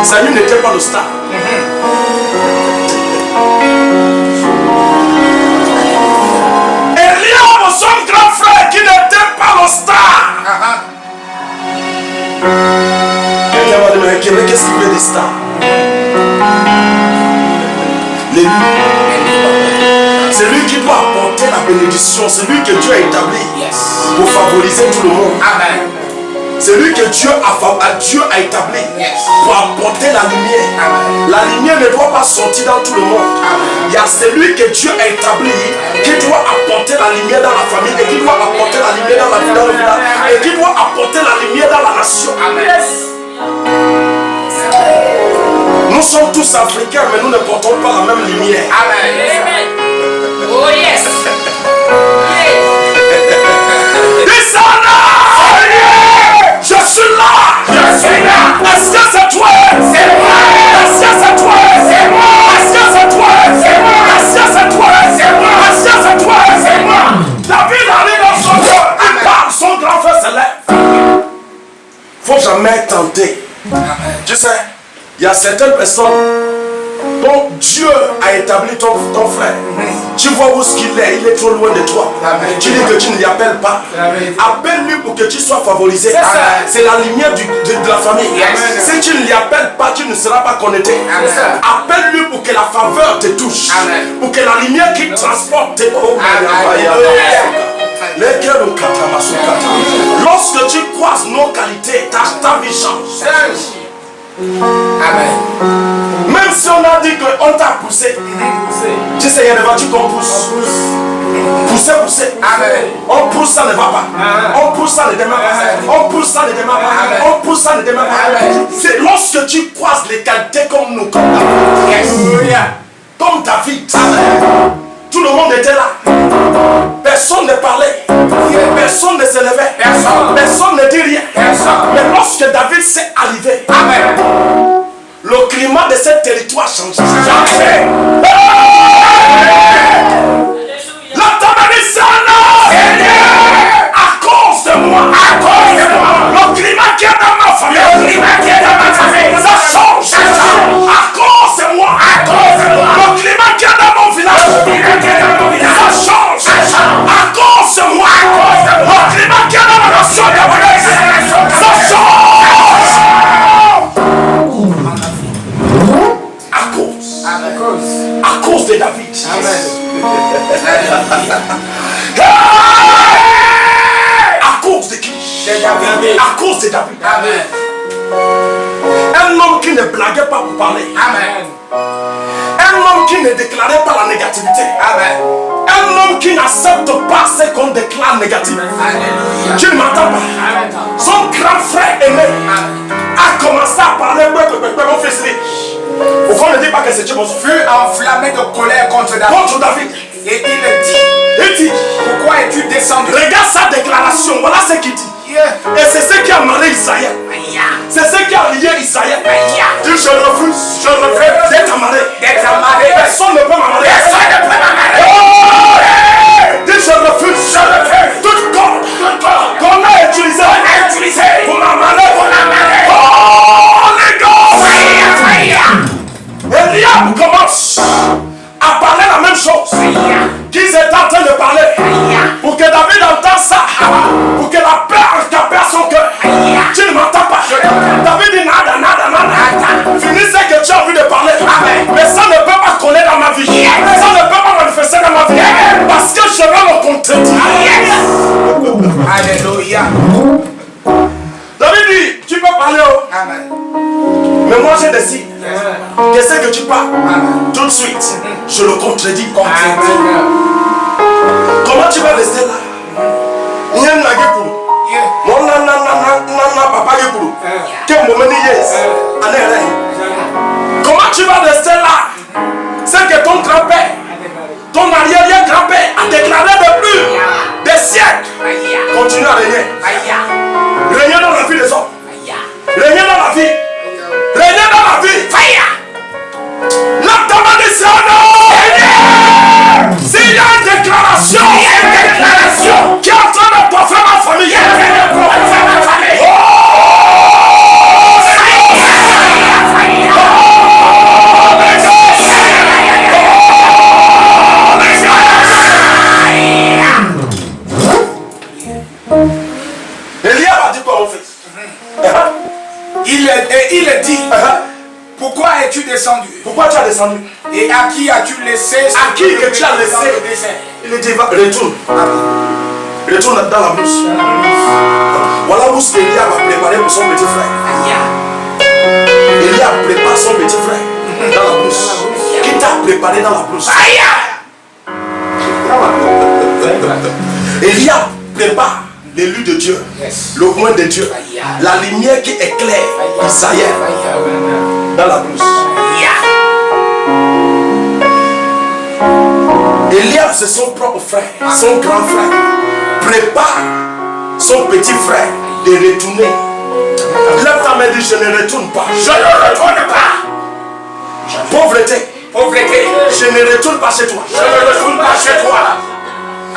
Samuel n'était pas le star. Eliab, son grand frère, qui n'était pas le star. Quelqu'un va dire, qu'est-ce qu'il veut des stars? C'est lui qui doit apporter la bénédiction. C'est lui que Dieu a établi pour favoriser tout le monde. Amen. C'est lui que Dieu a établi pour apporter la lumière. Amen. La lumière ne doit pas sortir dans tout le monde. Amen. Il y a celui que Dieu a établi qui doit apporter la lumière dans la famille et qui doit apporter la lumière dans le village et qui doit apporter la lumière dans la nation. Amen. Nous sommes tous africains, mais nous ne portons pas la même lumière. Amen. Oh yes. Je suis là. Je suis là. Est-ce que c'est toi? C'est moi. Est-ce que c'est toi? C'est moi. Est-ce que c'est toi? C'est moi. Est-ce que c'est toi? C'est moi. Est-ce que c'est toi? C'est moi. David arrive dans son cœur. Il parle, son grand frère se lève. Faut jamais tenter. Tu sais, il y a certaines personnes dont Dieu a établi ton frère. Tu vois où est-ce qu'il est, il est trop loin de toi. Amen. Tu dis que tu ne l'y appelles pas. Appelle-lui pour que tu sois favorisé. C'est la lumière de la famille. Amen. Si tu ne l'y appelles pas, tu ne seras pas connecté. Appelle-lui pour que la faveur te touche. Amen. Pour que la lumière qui transporte te... Lorsque tu croises nos qualités, ta vie change. Amen. Même si on a dit qu'on t'a poussé, tu sais, il y a des voitures qu'on pousse. Pousser. Amen. On pousse, ça ne va pas. On pousse, ça ne démarre pas. On pousse, ça ne démarre pas. On pousse, ça ne démarre pas. C'est lorsque tu croises les qualités comme nous, comme David. Amen. Tout le monde était là. Personne ne parlait. Personne ne s'élevait. Personne ne dit rien. Mais lorsque David s'est arrivé, amen, le climat de ce territoire change. La à cause de moi, le climat qui est dans ma famille, ça change. À cause de moi, le climat qui est dans mon village, ça change. À cause de moi, le climat qui est dans ma nation, ça change. À cause de David. Amen. À cause de qui? À cause de David. Amen. Un homme qui ne blaguait pas pour parler. Amen. Un homme qui ne déclarait pas la négativité. Amen. Un homme qui n'accepte pas ce qu'on déclare négatif. Alléluia. Tu ne m'entends pas? Amen. Son grand frère aimé a commencé à parler. Mon fils riche. Pourquoi on ne dit pas que c'est Dieu? Fut enflammé de colère contre David. Et il dit, pourquoi es-tu descendu? Regarde sa déclaration, voilà ce qu'il dit. Et c'est ce qui a marié Israël. C'est ce qui a lié Israël. Dis, je refuse d'être amarré. Personne ne peut m'amarrer. Dis, je refuse toute corde qu'on a utilisée pour m'amarrer. Oh, les gars! Eliab Qu'est-ce que tu parles? Tout de suite, je le contredis. Comment tu vas rester là? Comment tu vas rester là? C'est que ton grand-père, ton arrière-grand-père a déclaré depuis des siècles. Continue à régner. Régner dans la vie des hommes. Régner dans la vie. Régner dans la vie. L'abdomen du Seigneur. S'il y a une déclaration qui est en train de proférer ma famille. Eliab a dit quoi mon fils? Il est dit, pourquoi es-tu descendu? Pourquoi tu as descendu? Et à qui as-tu laissé? À qui que tu as laissé? Il dit va, retourne. Retourne dans la brousse. Voilà où ce qu'Eliab a préparé pour son petit frère. Eliab prépare son petit frère dans la brousse. Qui t'a préparé dans la brousse? Eliab prépare l'élu de Dieu, le coin de Dieu, la lumière qui éclaire Isaïe dans la brousse. Eliab, c'est son propre frère, son grand frère. Prépare son petit frère de retourner. Lève ta main et dit je ne retourne pas. Je ne retourne pas. Pauvreté. Je ne retourne pas chez toi. Je ne retourne pas chez toi.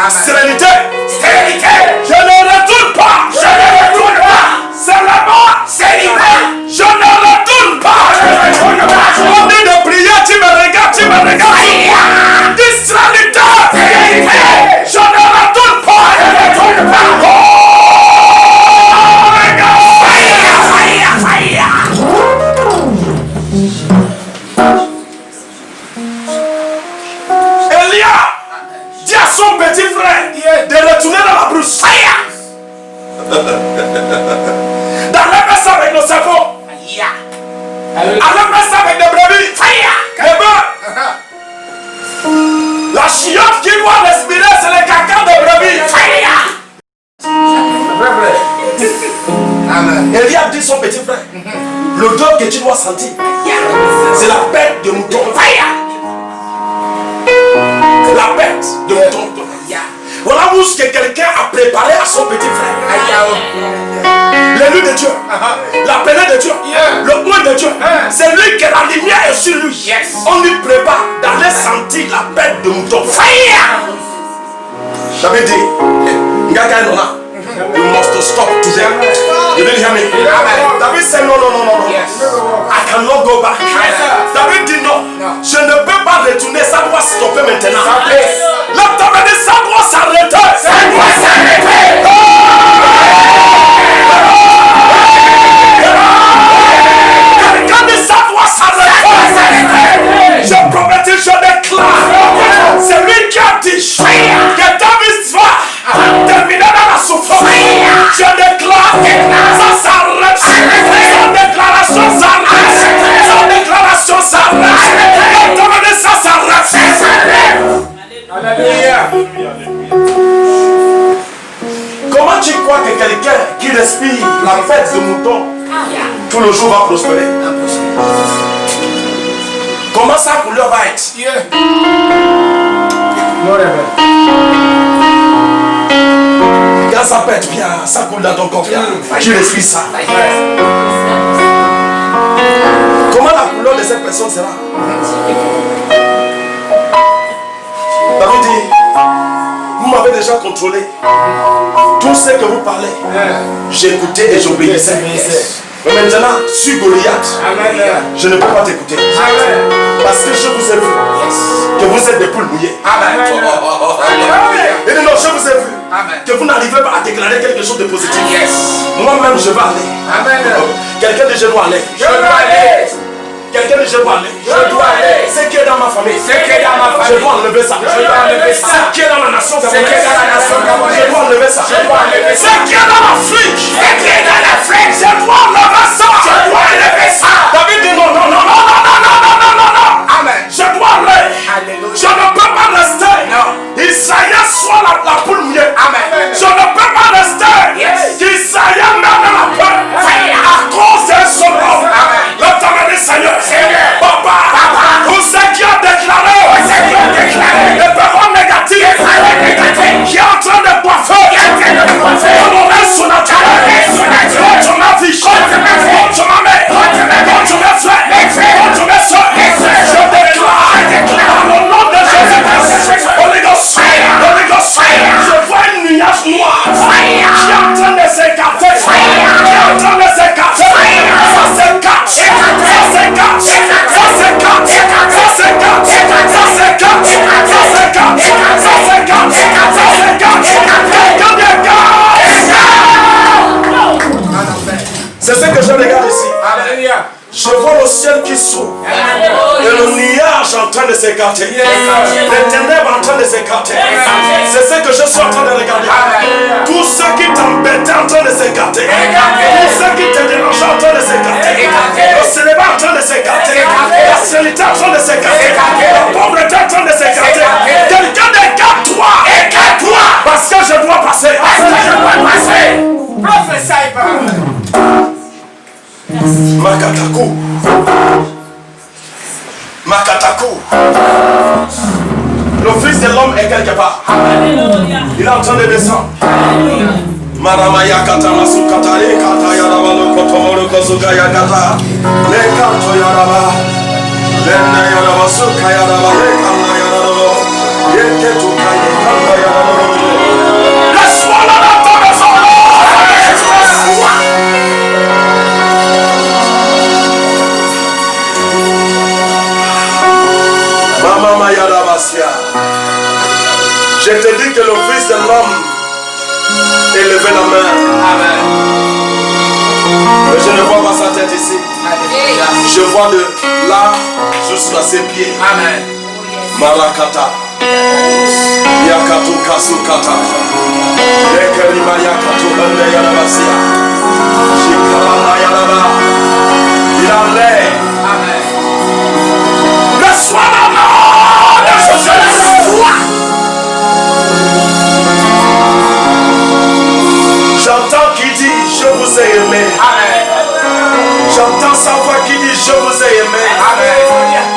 Sérénité. Je ne retourne pas. Je ne retourne pas. C'est la mort. C'est l'hiver. Je ne retourne pas. Je ne retourne pas. On dit de prier, tu me regardes, tu me regardes. Distracteur. Je ne retourne pas. Je ne retourne pas. Eliab dit à son petit frère de retourner dans la brousse. D'aller faire ça avec nos cerveaux. Aller faire ça avec des brebis. Les bœufs. La chiotte qui doit respirer, c'est le caca de brebis. Eliab dit à son petit frère, l'odeur que tu dois sentir, c'est la perte de mouton. La perte de mouton. Voilà où ce que quelqu'un a préparé à son petit frère. L'élu de Dieu, l'appelé de Dieu, le point de Dieu. C'est lui que la lumière est sur lui. On lui prépare d'aller sentir la perte de mouton. J'avais dit, you must stop today. You didn't hear me? David said no. I cannot go back. David dit non. Je ne peux pas retourner. Ça doit stopper maintenant. L'homme t'a dit ça doit s'arrêter. Ça doit s'arrêter. Quelqu'un dit ça doit s'arrêter. Je prophétise, je déclare. C'est lui qui a dit que David va terminer dans la souffrance. Je déclare, ça s'arrête. Son déclaration s'arrête. Son déclaration s'arrête. Ça s'arrête. Alléluia. Comment tu crois que quelqu'un qui respire la fête de mouton tout le jour va prospérer? Comment sa couleur va être? Quand ça pète bien, ça coule dans ton corps bien. Tu respires ça. Comment la couleur de cette personne sera? David dit, vous m'avez déjà contrôlé. Tout ce que vous parlez, j'écoutais et j'obéissais. Mais maintenant, sur Goliath, je ne peux pas t'écouter. Parce que je vous ai vu que vous êtes des poules mouillées. Et non, je vous ai vu que vous n'arrivez pas à déclarer quelque chose de positif. Moi-même, je vais aller. Quelqu'un de je dois aller. Quelqu'un dit je dois aller. Je dois aller. Ce qui est dans ma famille. Ce qui est dans ma famille. Je dois enlever ça. Je dois enlever ça. Ce qui est dans la nation. Ce qui est dans la nation. Je dois enlever ça. Je dois enlever ça. Ce qui est dans l'Afrique. Ce qui est dans l'Afrique. Je dois enlever ça. Je dois enlever ça. David dit non. s'écarter. Qui est en train de s'écarter. Ça s'écarte. Ça s'écarte. Ça s'écarte. Ça s'écarte. Ça s'écarte. Ça s'écarte. Ça s'écarte. Ça s'écarte. Quelqu'un dégage. C'est ce que je regarde ici. Alléluia. Je vois le ciel qui s'ouvre et le nuage en train de s'écarter, les ténèbres en train de s'écarter. C'est ce que je suis en train de regarder. Tout ce qui t'embêtait en train de s'écarter, tout ce qui te dérangeait en train de s'écarter, le célibat en train de s'écarter, la stérilité en train de s'écarter, la pauvreté en train de s'écarter. Quelqu'un écarte-toi, écarte-toi, parce que je dois passer, parce que je dois passer. Prophesy par Makataku. Makataku. Le fils de l'homme est quelque part. Il est en train de descendre. Maramaya katana sukatari kata yaraba lo kotomoro kozuka yakata. Le kanto yaraba. Lenda yaraba suka yaraba le kanda yaraba. Yeke tuka yekanda yaraba. Laisse-moi là dans ta maison. Je te dis que le Fils de l'homme est levé la main. Amen. Mais je ne vois pas sa tête ici. Je vois de là jusqu'à ses pieds. Amen. Marakata. Yakatu kasukata. Lekerima yakatu bende yarabasia. Shikalana yaraba. Il a l'air. Amen. Reçois la main de Jésus. J'entends qui dit je vous ai aimé. Amen. J'entends sa voix qui dit je vous ai aimé. Amen.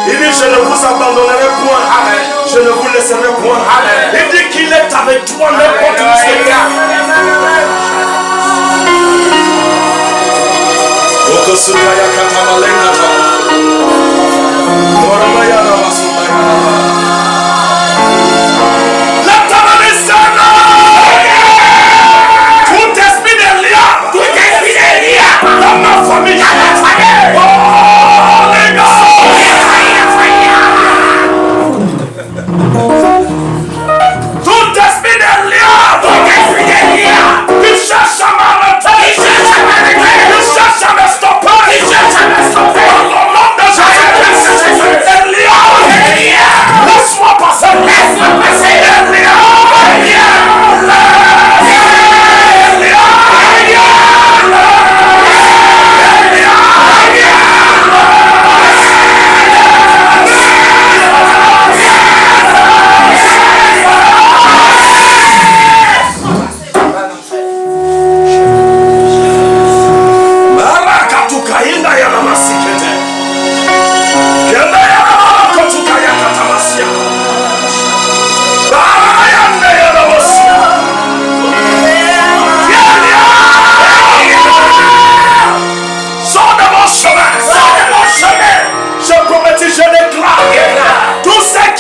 Il dit je ne vous abandonnerai point. Amen. Je ne vous laisserai point. Amen. Il dit qu'il est avec toi n'importe où tu es. Okosukaya katamalekata. Moramaya rabasumaya. Dans ma famille, oh les gars, tout esprit de lien, qui cherche à m'arrêter, qui cherche à me stopper, dans le nom de Jésus-Christ, Elia, laisse-moi passer,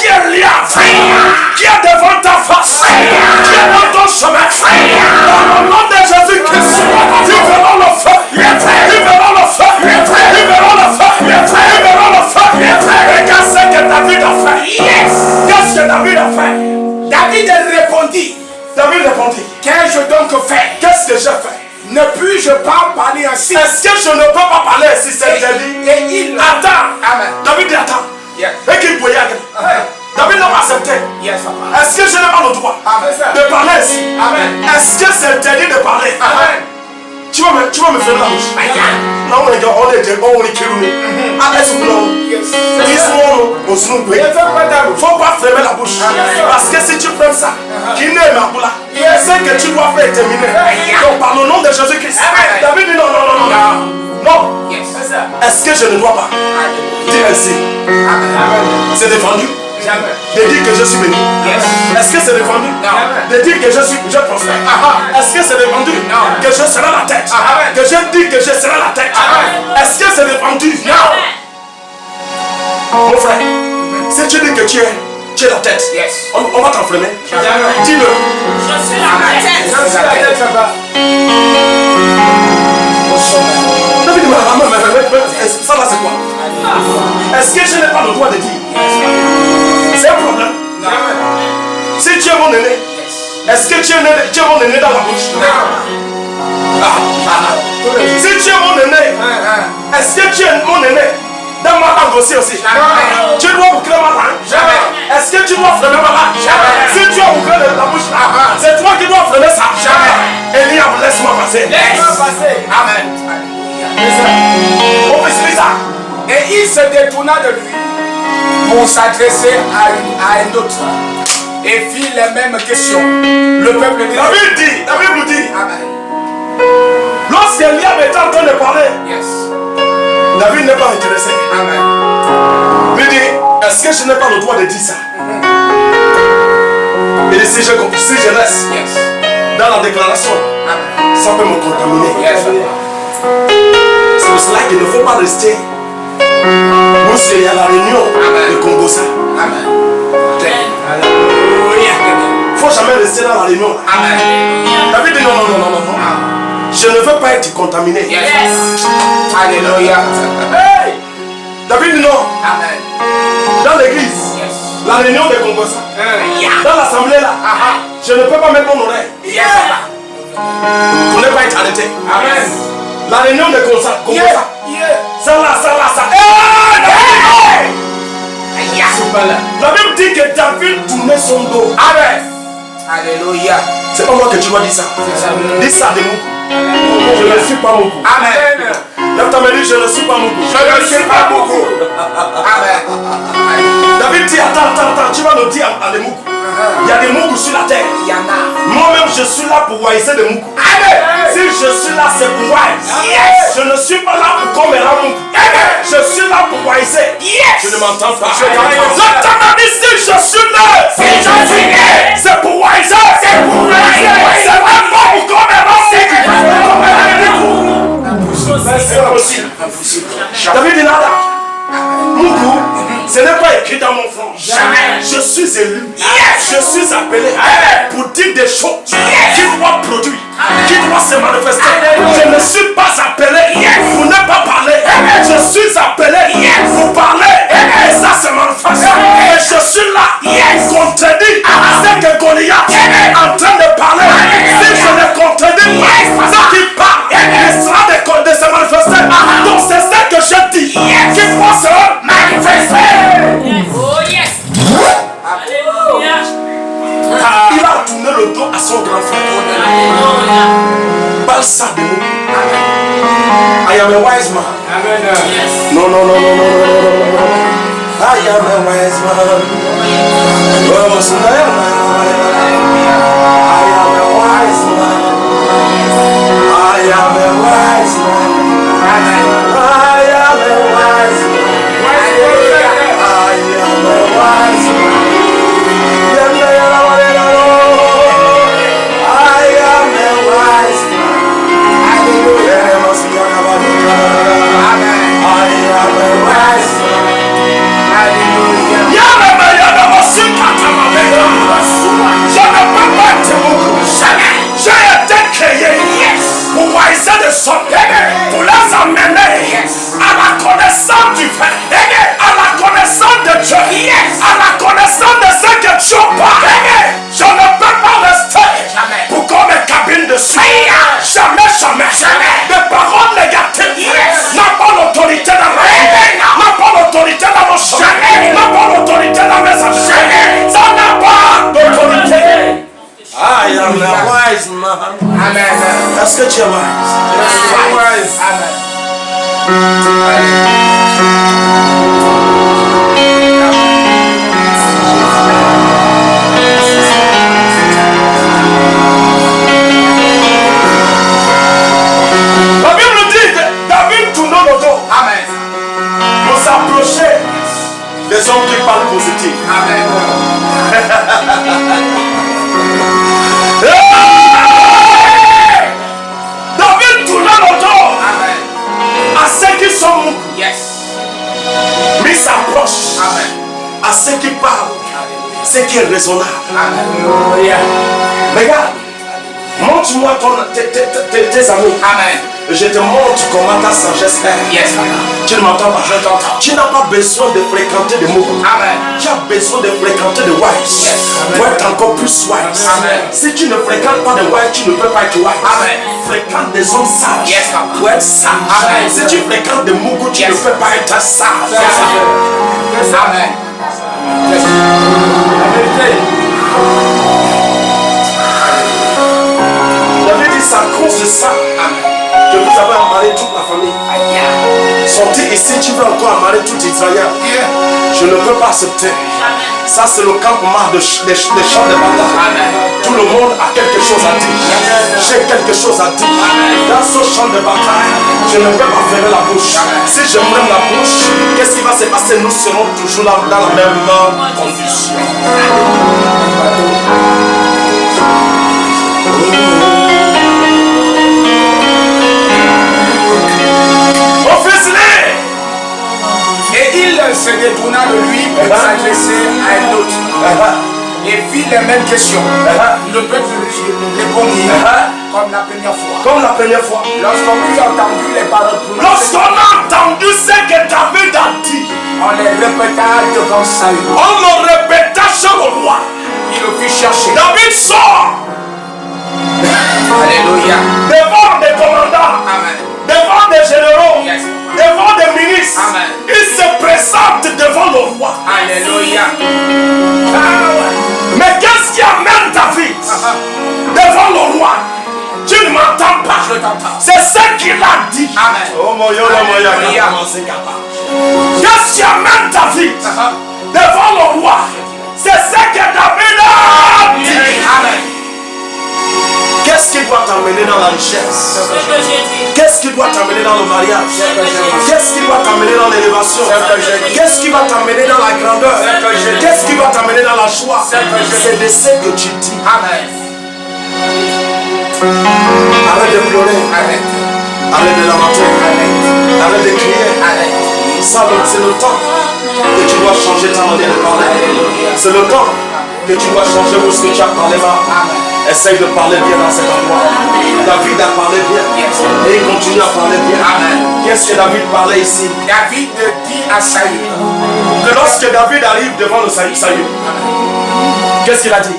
Elia, qui est devant ta face, qui est dans ton chemin, dans le nom de Jésus-Christ, ils verront le feu, ils verront le feu, ils verront le feu, ils verront le feu. Regarde ce que David a fait. Qu'est-ce que David a fait? David répondit. David répondit. Qu'ai-je donc fait? Qu'est-ce que j'ai fait? Ne puis-je pas parler ainsi? Est-ce que je ne peux pas parler ainsi? C'est dit. Et il Attends. Amen. David dit attends. Yeah. Et qu'il voyait. David n'a pas accepté. Yes, papa. Est-ce que je n'ai pas le droit de parler ainsi? Amen. Est-ce que c'est interdit de parler? Amen. Tu vas me faire la bouche. Non, on est on est kiruni. Est-ce que non? Yes. Ils sont au snoop. Ne fais pas ta bouche. Faut pas fermer la bouche. Parce que si tu fermes ça, qui n'est ma boula, c'est que tu dois faire terminer. Donc par le nom de Jésus-Christ. David dit non. Non. Yes. Est-ce que je ne dois pas? Dis ainsi. C'est défendu. De dire que je suis béni. Est-ce que c'est défendu? De dire que je prospère. Est-ce que c'est défendu? Que je serai la tête. Que je dis que je serai la tête. Est-ce que c'est défendu? Non. Mon frère, si tu dis que tu es la tête, on va t'enflammer. Dis-le. Je suis la tête. Je suis la tête, papa. Si tu es mon aîné, est-ce que tu es mon aîné dans ma langue aussi? Tu dois boucler ma langue? Jamais. Est-ce que tu dois freiner ma langue? Jamais. Si tu as bouclé la bouche là, c'est toi qui dois freiner ça? Jamais. Eliab, laisse-moi passer. Laisse-moi passer. Amen. On peut expliquer ça. Et il se détourna de lui pour s'adresser à un autre et fit les mêmes questions. Le peuple dit. La Bible nous dit. Amen. Lorsque Eliab était en train de parler, Yes. David n'est pas intéressé. Amen. Il dit, est-ce que je n'ai pas le droit de dire ça? Il dit, si je laisse Yes. dans la déclaration, Amen. ça peut me contaminer. Yes. C'est pour cela qu'il ne faut pas rester. Lorsqu'il y a la réunion de Congosa, Amen. il ne faut jamais rester dans la réunion. Amen. David dit, non. Je ne veux pas être contaminé. Yes. Alléluia. Hey! David dit non. Amen. Dans l'église, Yes. la réunion de Congosa, dans l'assemblée là, je ne peux pas mettre mon oreille Yes. pour ne pas être arrêté. Amen. La réunion de Congosa, ça là. Hey! La Bible dit que David tournait son dos. Amen. Alléluia. C'est pas moi que tu dois dire ça. Dis ça de Moukou. Je ne suis pas Moukou. Amen. Lève ta main, dis je ne suis pas Moukou. Je ne suis pas beaucoup. Amen. David dit attends, tu vas nous dire à des Moukou. Il y a des Moukou sur la terre. Il y en a. Moi-même je suis là pour waïser des Moukou. Amen. Si je suis là, c'est pour waïser. Yes. Je ne suis pas là pour qu'on me rende Moukou. Je suis là pour waïser. Yes. Tu ne m'entends pas. Je t'entends. Lève ta main, dis si je suis là. Si je suis né, C'est pour waïser. c'est pour waïser. C'est même pas pour qu'on me rende Moukou. C'est impossible. David dit nada. Moukou, ce n'est pas écrit dans mon front. Jamais. Je suis élu. Yes. Je suis appelé pour dire des choses qui doivent produire, qui doivent se manifester. Je ne suis pas appelé pour ne pas parler. Je suis appelé pour parler. Et ça se manifeste. Et je suis là pour contredire ce que Goliath est en train de parler. Si je ne contredis pas ce qu'il parle, il sera de se manifester. Donc c'est ça que je dis qui doit se manifester. Oh yes. Alléluia. Il a tourné le dos à son grand frère. Alléluia. Parle ça de nous. I am a wise man. Amen. Yes. No. I am a wise man. Oh, Messiah, I am a wise man. I am a wise man. I am a wise man. I am a wise man. Pour les amener à la connaissance du Père, à la connaissance de Dieu, à la connaissance de ce que Dieu parle. Je ne peux pas rester pour qu'on me cabine dessus. Jamais. Des paroles négatives n'ont pas l'autorité dans ma vie, n'ont pas l'autorité dans mon chemin, n'ont pas l'autorité dans mes affaires. Ça n'a pas d'autorité. I am a wise man. Amen. Est-ce que tu es wise? La Bible dit que David tournant le dos pour s'approcher des hommes qui parlent positif. David tournant le dos à ceux qui sont mous, mais il s'approche à ceux qui parlent, ce qui est raisonnable. Regarde, montre-moi tes amis. Je te montre comment ta sagesse est. Yes. Tu ne m'entends pas? Je t'entends. Tu n'as pas besoin de fréquenter des mots. Amen. Tu as besoin de fréquenter des wise. Yes. Pour être encore plus wise. Amen. Si tu ne fréquentes pas des wise, tu ne peux pas être wise. Amen. Fréquente des hommes sages. Yes. Pour être sage. Amen. Si tu fréquentes des mougous, tu Yes. ne peux pas être sage. Amen. Yes. La vérité. David dit, c'est à cause de ça que vous avez amarré toute la famille. Sortez ici, tu veux encore amarrer tout Israël. Je ne peux pas accepter. Ça, c'est le campement des champs de bataille. Tout le monde a quelque chose à dire. J'ai quelque chose à dire. Dans ce champ de bataille, je ne peux pas fermer la bouche. Si je ferme la bouche, qu'est-ce qui va se passer? Nous serons toujours dans la même condition. Et il se détourna de lui pour s'adresser à un autre. Et fit les mêmes questions. Le peuple lui répondit comme la première fois. Comme la première fois. Lorsqu'on eut entendu les paroles prononcées, Lorsqu'on a entendu ce que David a dit, on les répéta devant Saül. on le répéta chez le roi. Il le fit chercher. David sort Alléluia. devant des commandants, Amen. devant des généraux, Yes. devant des ministres. Amen. Il se présente devant le roi. Alléluia. Mais qu'est-ce qui amène David devant le roi? Tu ne m'entends pas. Je t'entends. C'est ce qu'il a dit. Amen. Oh mon Dieu, Alléluia. qu'est-ce qui amène David devant le roi? C'est ce que David a dit. Amen. Qu'est-ce qui doit t'amener dans la richesse? Ce que j'ai dit. Qu'est-ce qui doit t'amener dans le mariage? Qu'est-ce qui doit t'amener dans l'élévation? Qu'est-ce qui va t'amener dans la grandeur? Qu'est-ce qui va t'amener dans la joie? C'est de ce que tu dis. Amen. Arrête de pleurer. Arrête. Arrête de lamenter. Arrête de crier. Arrête. Ça, c'est le temps que tu dois changer ta manière de parler. C'est le temps que tu dois changer où ce que tu as parlé là. Amen. Essaye de parler bien dans cet endroit. David a parlé bien. Et il continue à parler bien. Amen. Qu'est-ce que David parlait ici? David dit à Saül. Que lorsque David arrive devant le Saül, qu'est-ce qu'il a dit?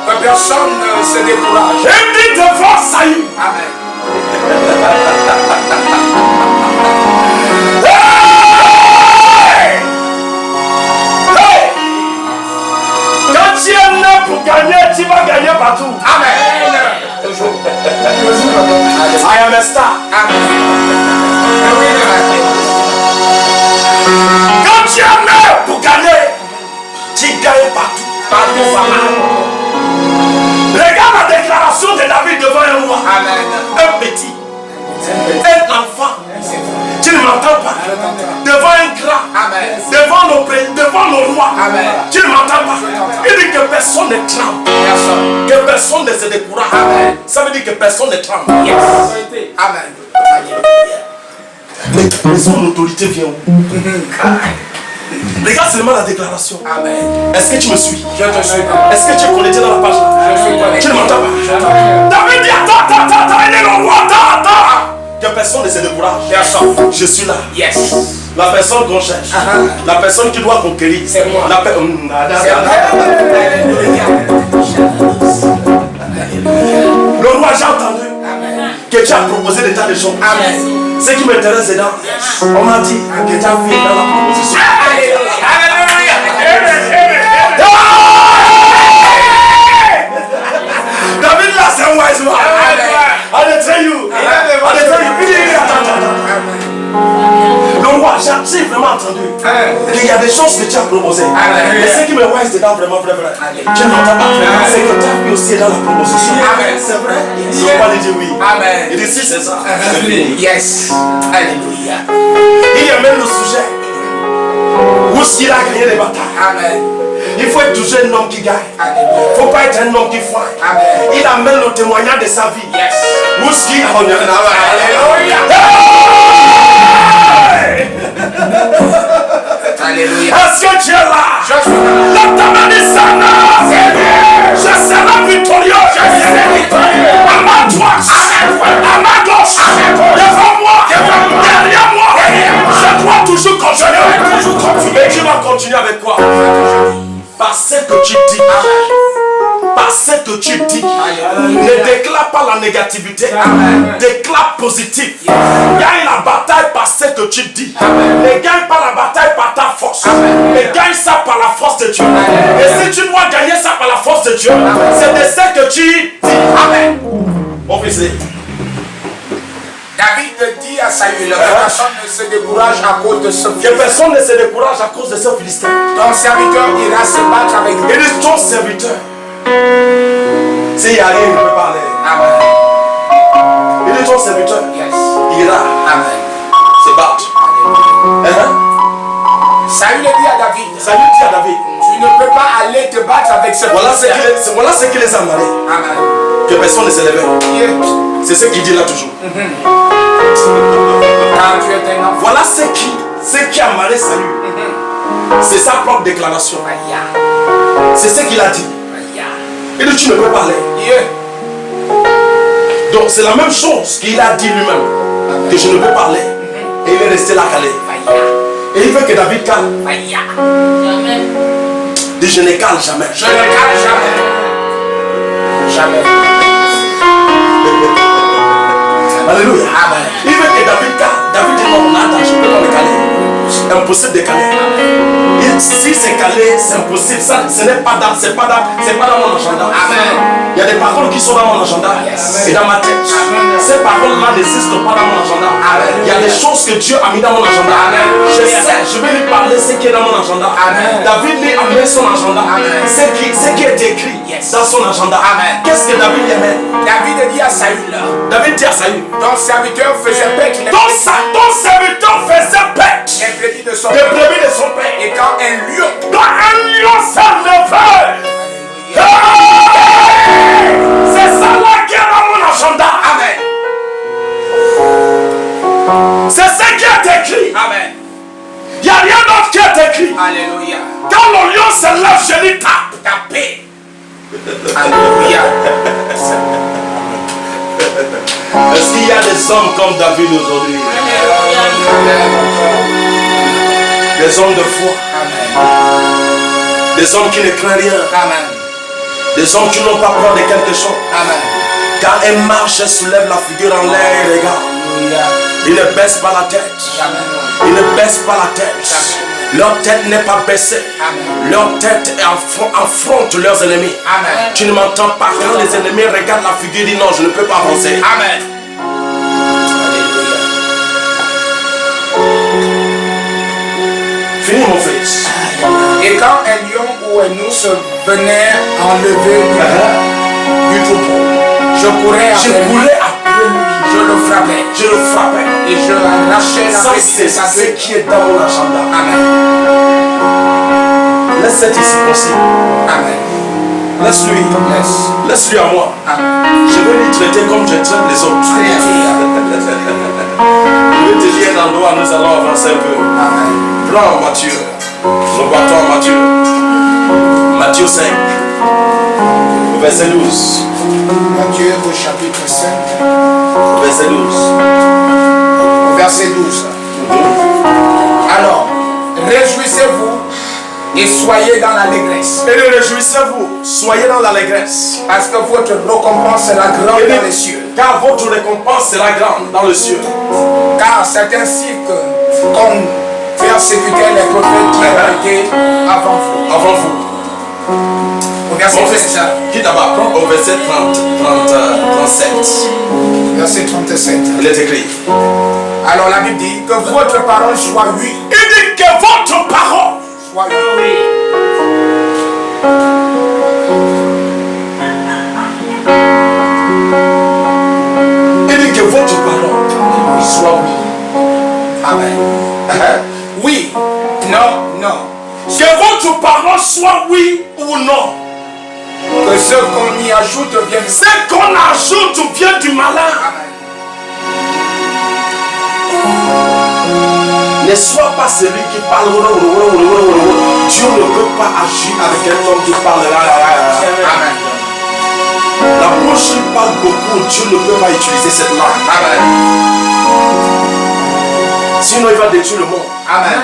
Que personne ne se décourage. Il dit devant Saül. Amen. Hey! Hey! Quand tu es né pour gagner, tu vas gagner partout. Amen. I am a star. Amen. Quand tu es né pour gagner, tu gagnes partout. Partout, Regarde la déclaration de David devant un roi. Amen. Un petit, un enfant. Tu ne m'entends pas. Devant un grand, Amen. devant le roi. Amen. Tu ne m'entends pas. Il dit que personne ne tremble, Personne. que personne ne se décourage. Amen. Ça veut dire que personne ne tremble. Yes. Amen. Mais son autorité vient où? Regarde seulement la déclaration. Amen. Est-ce que tu me suis? Je te suis. Est-ce que tu es connecté dans la page là? Je suis connecté. Tu ne m'entends pas? Je t'entends. David dit attends, il est le roi, attends. Que personne ne se décourage. Personne. Je suis là. Yes. La personne qu'on cherche. La personne qui doit conquérir. C'est moi. Le roi, j'ai entendu que tu as proposé des tas de choses. Amen. Ce qui m'intéresse dedans, on m'a dit que tu as fait dans la proposition. David là, c'est un wise man. I tell you. Le roi, j'ai vraiment entendu qu'il y a des choses que tu as proposées. Mais ce qui me wise dedans, vraiment, vrai. Tu n'entends pas. C'est que tu as vu aussi dans la proposition. C'est vrai. Il ne faut pas lui dire oui. Amen. Il dit si, c'est ça. Yes. Alléluia. Il y a même le sujet où est-ce qu'il a gagné les batailles. Amen. Il faut être toujours un homme qui gagne. Il ne faut pas être un homme qui foire. Amen. Il amène le témoignage de sa vie. Yes. Où est-ce qu'il a gagné? Alléluia. Est-ce que tu es là? Je suis là. Lève ta main, dis ça, non. Je serai victorieux. À ma droite, à ma gauche, devant que tu dis, ne déclare pas la négativité, déclare positif. Gagne la bataille par ce que tu dis. Ne gagne pas la bataille par ta force, mais gagne ça par la force de Dieu. Et si tu dois gagner ça par la force de Dieu, c'est de ce que tu dis. Amen. Officier. David dit à Saül, que personne ne se décourage à cause de ce Que Philistin. personne ne se décourage à cause de ce Philistin. Ton serviteur ira se battre avec lui. Il est ton serviteur. S'il n'y a rien, il ne peut pas aller. Amen. Il est ton serviteur. Yes. Il ira Amen. se battre. Saül dit à David, Ça lui dit à David. tu ne peux pas aller te battre avec ce Voilà Philistin. ce qui les a amenés. Amen. Que personne ne s'élève. Yeah. C'est ce qu'il dit là toujours. Quand tu es un enfant. Voilà ce qui a marré Saül. C'est sa propre déclaration. C'est ce qu'il a dit. Il dit tu ne peux pas aller. Yeah. Donc c'est la même chose qu'il a dit lui-même. Que je ne peux pas aller. Et il est resté là calé. Et il veut que David calme. Jamais. Il dit je ne cale jamais. Je ne cale jamais. Jamais. Alléluia. Amen. Il veut que David calme. David dit non, attends, je ne peux pas me caler. Impossible de caler. Si c'est calé, c'est impossible. Ça, ce n'est pas dans, c'est pas dans mon agenda. Amen. Il y a des paroles qui sont dans mon agenda et dans ma tête. Ces paroles-là n'existent pas dans mon agenda. Il y a des choses que Dieu a mis dans mon agenda. Je sais, je vais lui parler ce qui est dans mon agenda. David lui a mis son agenda. Ce qui est écrit dans son agenda. Qu'est-ce que David lui amène? David dit à Saül, David dit à Saül, ton serviteur faisait paître ton serviteur faisait paître les brebis de son les père. brebis de son père. Et quand un lion, Quand un lion s'enlevait, c'est ça là qui est dans mon agenda. Amen. C'est ce qui est écrit. Amen. Il n'y a rien d'autre qui est écrit. Alléluia. Quand le lion se lève, je lui tape. Tapez. Alléluia. Est-ce qu'il y a des hommes comme David aujourd'hui? Des hommes de foi. Amen. Des hommes qui ne craignent rien. Amen. Des hommes qui n'ont pas peur de quelque chose. Amen. Quand elles marchent, elles soulèvent la figure en l'air, les gars. Alléluia. Ils ne baissent pas la tête. Amen. Ils ne baissent pas la tête. Leur tête n'est pas baissée. Amen. Leur tête affronte leurs ennemis. Amen. Tu ne m'entends pas. Quand les ennemis regardent la figure, ils disent non, je ne peux pas avancer. Amen. Alléluia. Fini mon fils. Et quand un lion ou un ours venait enlever du troupeau, je courais Je après lui, voulais après lui. je le frappais Je le frappais. et je arrachais la Ça, tête c'est de sa ce queue. qui est dans mon agenda. Amen. Laisse cette ici possible. Amen. Laisse-lui. Laisse-lui à moi. Amen. Je vais lui traiter comme je traite les autres. Alléluia. Je vais te dire un endroit, nous allons avancer un peu. Amen. Prends Matthieu. Nous partons à Matthieu. Matthieu 5. Au verset 12. Matthieu au chapitre 5, Au verset 12. au verset 12. Alors, réjouissez-vous et soyez dans l'allégresse, Et ne réjouissez-vous, soyez dans l'allégresse. parce que votre récompense sera grande dans les cieux. Car votre récompense sera grande dans le ciel. Car c'est ainsi que, comme persécutait les prophètes qui ont été avant vous. Avant vous. Au verset Mon fils, 37. qui d'abord prend au verset 37. Verset 37. Il est écrit. Alors la Bible dit que votre parole soit oui. Il dit que votre parole Soit oui. il dit que votre parole soit oui. Amen. Oui. Non. Non. Que votre parole soit oui ou non. Que ce qu'on y ajoute vienne. Ce qu'on ajoute vient du malin. Amen. Ne sois pas celui qui parle. Dieu ne peut pas agir avec un homme qui parle. Amen. La bouche qui parle beaucoup, Dieu ne peut pas utiliser cette langue. Amen. Sinon, il va détruire le monde. Amen.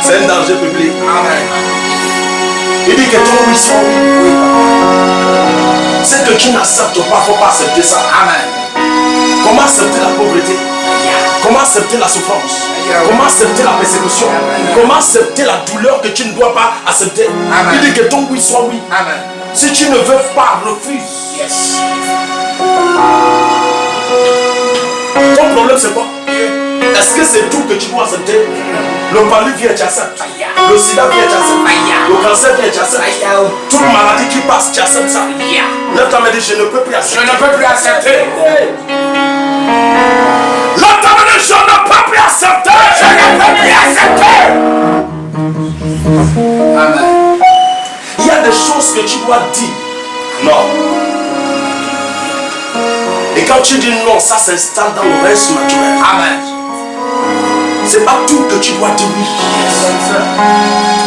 C'est un danger public. Amen. Il dit que ton oui soit oui. Ce que tu n'acceptes pas, il ne faut pas accepter ça. Amen. Comment accepter la pauvreté? Comment accepter la souffrance? Comment accepter la persécution? Comment accepter la douleur que tu ne dois pas accepter? Amen. Il dit que ton oui soit oui. Amen. Si tu ne veux pas, refuse. Yes. Ton problème c'est quoi? Est-ce que c'est tout que tu dois accepter? Le palu vient, tu acceptes. Le sida vient, tu acceptes. Le cancer vient, tu acceptes. Toute maladie qui passe, tu acceptes ça. Lève ta main et dis, je ne peux plus accepter. Je ne peux plus accepter. Lève ta main et dis, je ne peux plus accepter. Je ne peux plus accepter. Amen. Il y a des choses que tu dois dire. Non. Et quand tu dis non, ça s'installe dans le reste naturel. Amen. C'est pas tout que tu dois dire oui.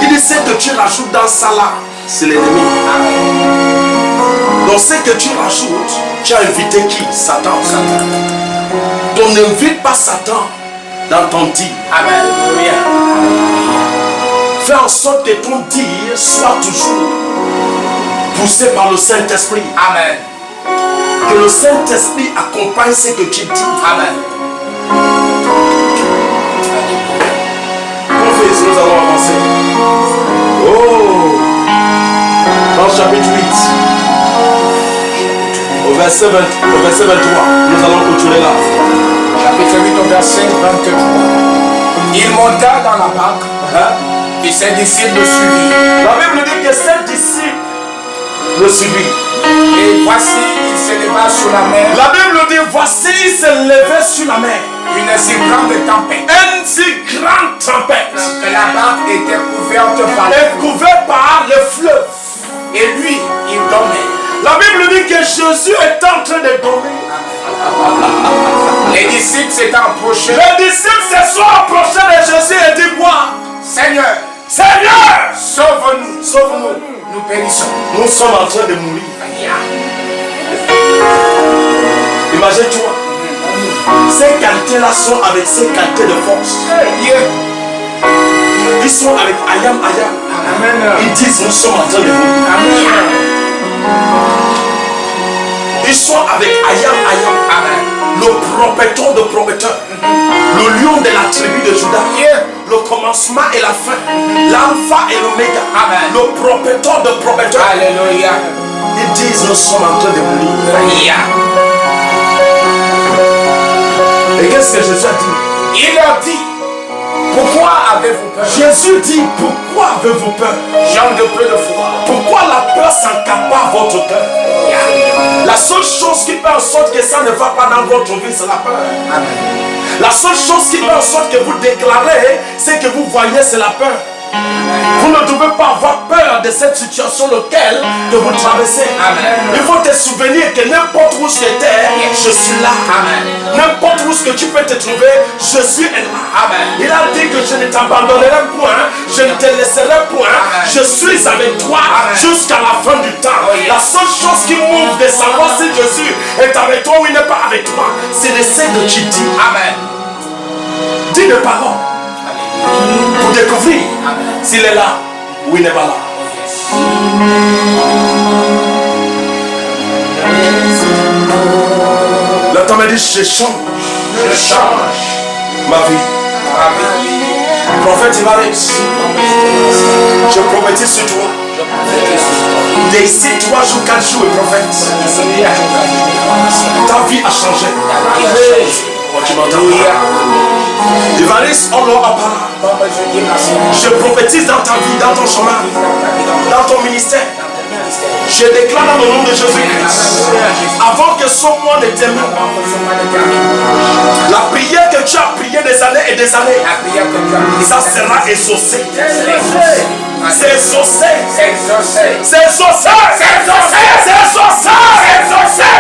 Il dit ce que tu rajoutes dans ça là, c'est l'ennemi. Donc ce que tu rajoutes, tu as invité qui? Satan. Donc n'invite pas Satan dans ton dire. Amen. Fais en sorte que ton dire soit toujours poussé par le Saint-Esprit. Amen. Que le Saint-Esprit accompagne ce que tu dis. Amen. Nous allons avancer. Oh! Dans le chapitre 8, au verset 23, nous allons continuer là. Chapitre 8 au verset 23. Il monta dans la barque et ses disciples le suivirent. La Bible dit que ses disciples le suivirent. Et voici, il s'éleva sur la mer. La Bible dit, voici, il s'est levé sur la mer. Une si grande tempête. Une si grande tempête. Que la barque était couverte par Et couverte par le fleuve. Et lui, il dormait. La Bible dit que Jésus est en train de dormir. Les disciples s'étaient approchés. Les disciples se sont approchés de Jésus et dit quoi? Seigneur, Seigneur, sauve-nous. sauve-nous. Nous périssons. Nous sommes en train de mourir. Imagine-toi. Ces qualités-là sont avec ces qualités de force. Ils sont avec Ayam. Ils disent nous sommes en train de mourir. Ils sont avec Ayam. Le propriétaire de propriétaire. Le lion de la tribu de Judas. Le commencement et la fin. L'alpha et l'oméga. Le propriétaire de propriétaire. Alléluia. Ils disent nous sommes en train de mourir. Et qu'est-ce que Jésus a dit? Il leur dit, pourquoi avez-vous peur? Jésus dit, pourquoi avez-vous peur? Gens de peu de foi. Pourquoi la peur s'accapare votre cœur? La seule chose qui fait en sorte que ça ne va pas dans votre vie, c'est la peur. La seule chose qui fait en sorte que vous déclarez, c'est que vous voyez, c'est la peur. Vous ne devez pas avoir peur de cette situation laquelle que vous traversez. Il faut te souvenir que n'importe où tu étais, je suis là. N'importe où ce que tu peux te trouver, Jésus est là. Il a dit que je ne t'abandonnerai point, je ne te laisserai point. Je suis avec toi jusqu'à la fin du temps. La seule chose qui m'ouvre de savoir si Jésus est avec toi ou il n'est pas avec toi, c'est de ce que tu dis. Dis des paroles pour découvrir s'il est là ou il n'est pas là. Le temps me dit je change ma vie. Prophète Ivaris, je prophétise sur toi. D'ici 3 jours, 4 jours, prophète, ta vie a changé. Tu m'entends? Ivaris, on l'aura pas. Je prophétise dans ta vie, dans ton chemin, dans ton ministère. Je déclare dans le nom de Jésus-Christ, avant que son mois ne termine, la prière que tu as priée des années et des années, ça sera exaucé. C'est exaucé. C'est exaucé. C'est exaucé. C'est exaucé.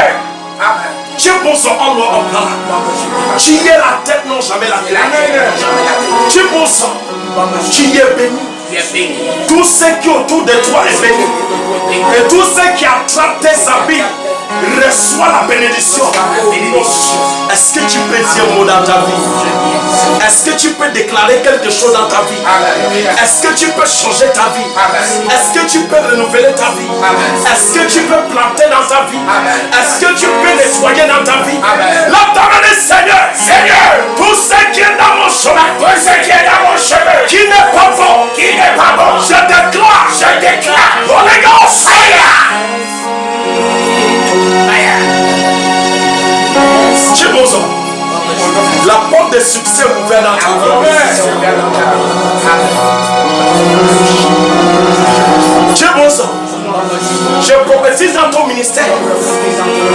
Tu es bon son homme en parlant. Tu es la tête, non jamais la tête. Tu es bon sang. Tu es béni. Tout ce qui est autour de toi est béni. Et tout ce qui attrape tes habits Reçois la bénédiction. Est-ce que tu peux dire un mot dans ta vie? Est-ce que tu peux déclarer quelque chose dans ta vie? Est-ce que tu peux changer ta vie? Est-ce que tu peux renouveler ta vie? Est-ce que tu peux planter dans ta vie? Est-ce que tu peux nettoyer dans ta vie? Lève ta main, Seigneur, Seigneur, tout ce qui est dans mon chemin, tout ce qui est dans mon chemin, qui n'est pas bon, je déclare, Holy Ghost, fire! Chibozo, la porte de succès est ouverte dans ta vie. Chibozo, je prophétise dans ton ministère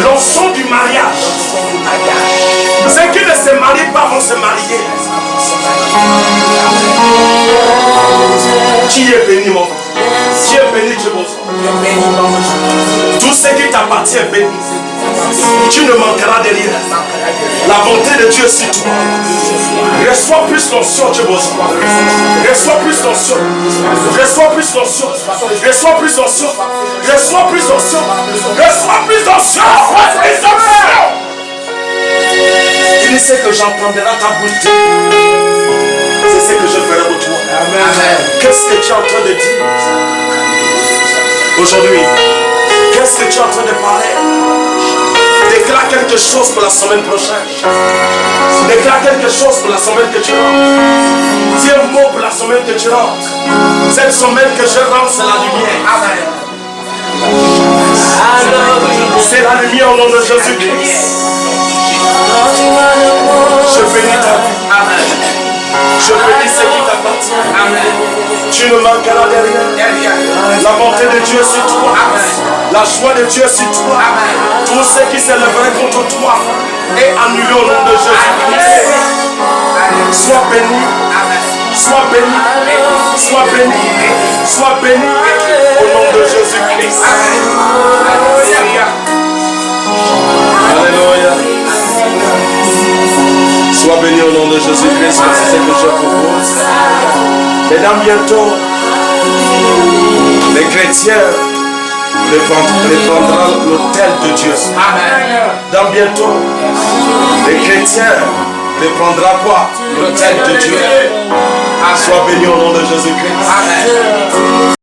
l'onction du mariage. Ceux qui ne se marient pas vont se marier. Tu es béni, mon frère. Tu es béni, Chibozo. Tout ce qui t'appartient est béni. Tu ne manqueras de rien. La bonté de Dieu sur toi. Reçois plus l'onction, Chibozo. Reçois plus l'onction. Reçois plus l'onction. Reçois plus l'onction. Reçois plus l'onction. Reçois plus l'onction. Il sait que j'entendrai ta bouche. C'est ce que je ferai pour toi. Qu'est-ce que tu es en train de dire aujourd'hui? Qu'est-ce que tu es en train de parler? Déclare quelque chose pour la semaine prochaine. Déclare quelque chose pour la semaine que tu rentres. Dis un mot pour la semaine que tu rentres. Cette semaine que je rentre, c'est la lumière. C'est la lumière au nom de Jésus-Christ. Je bénis ta vie. Je bénis ce qui t'appartient. Tu ne manqueras de rien. La bonté de Dieu sur toi. La joie de Dieu sur toi. Tout ce qui s'élèverait contre toi est annulé au nom de Jésus-Christ. Sois béni. Sois béni. Sois béni. Sois béni au nom de Jésus-Christ. Alléluia. Sois béni au nom de Jésus-Christ, c'est ce que je propose. Et dans bientôt, les chrétiens reprendront l'autel de Dieu. Dans bientôt, les chrétiens reprendront quoi? L'autel de Dieu. Sois béni au nom de Jésus-Christ.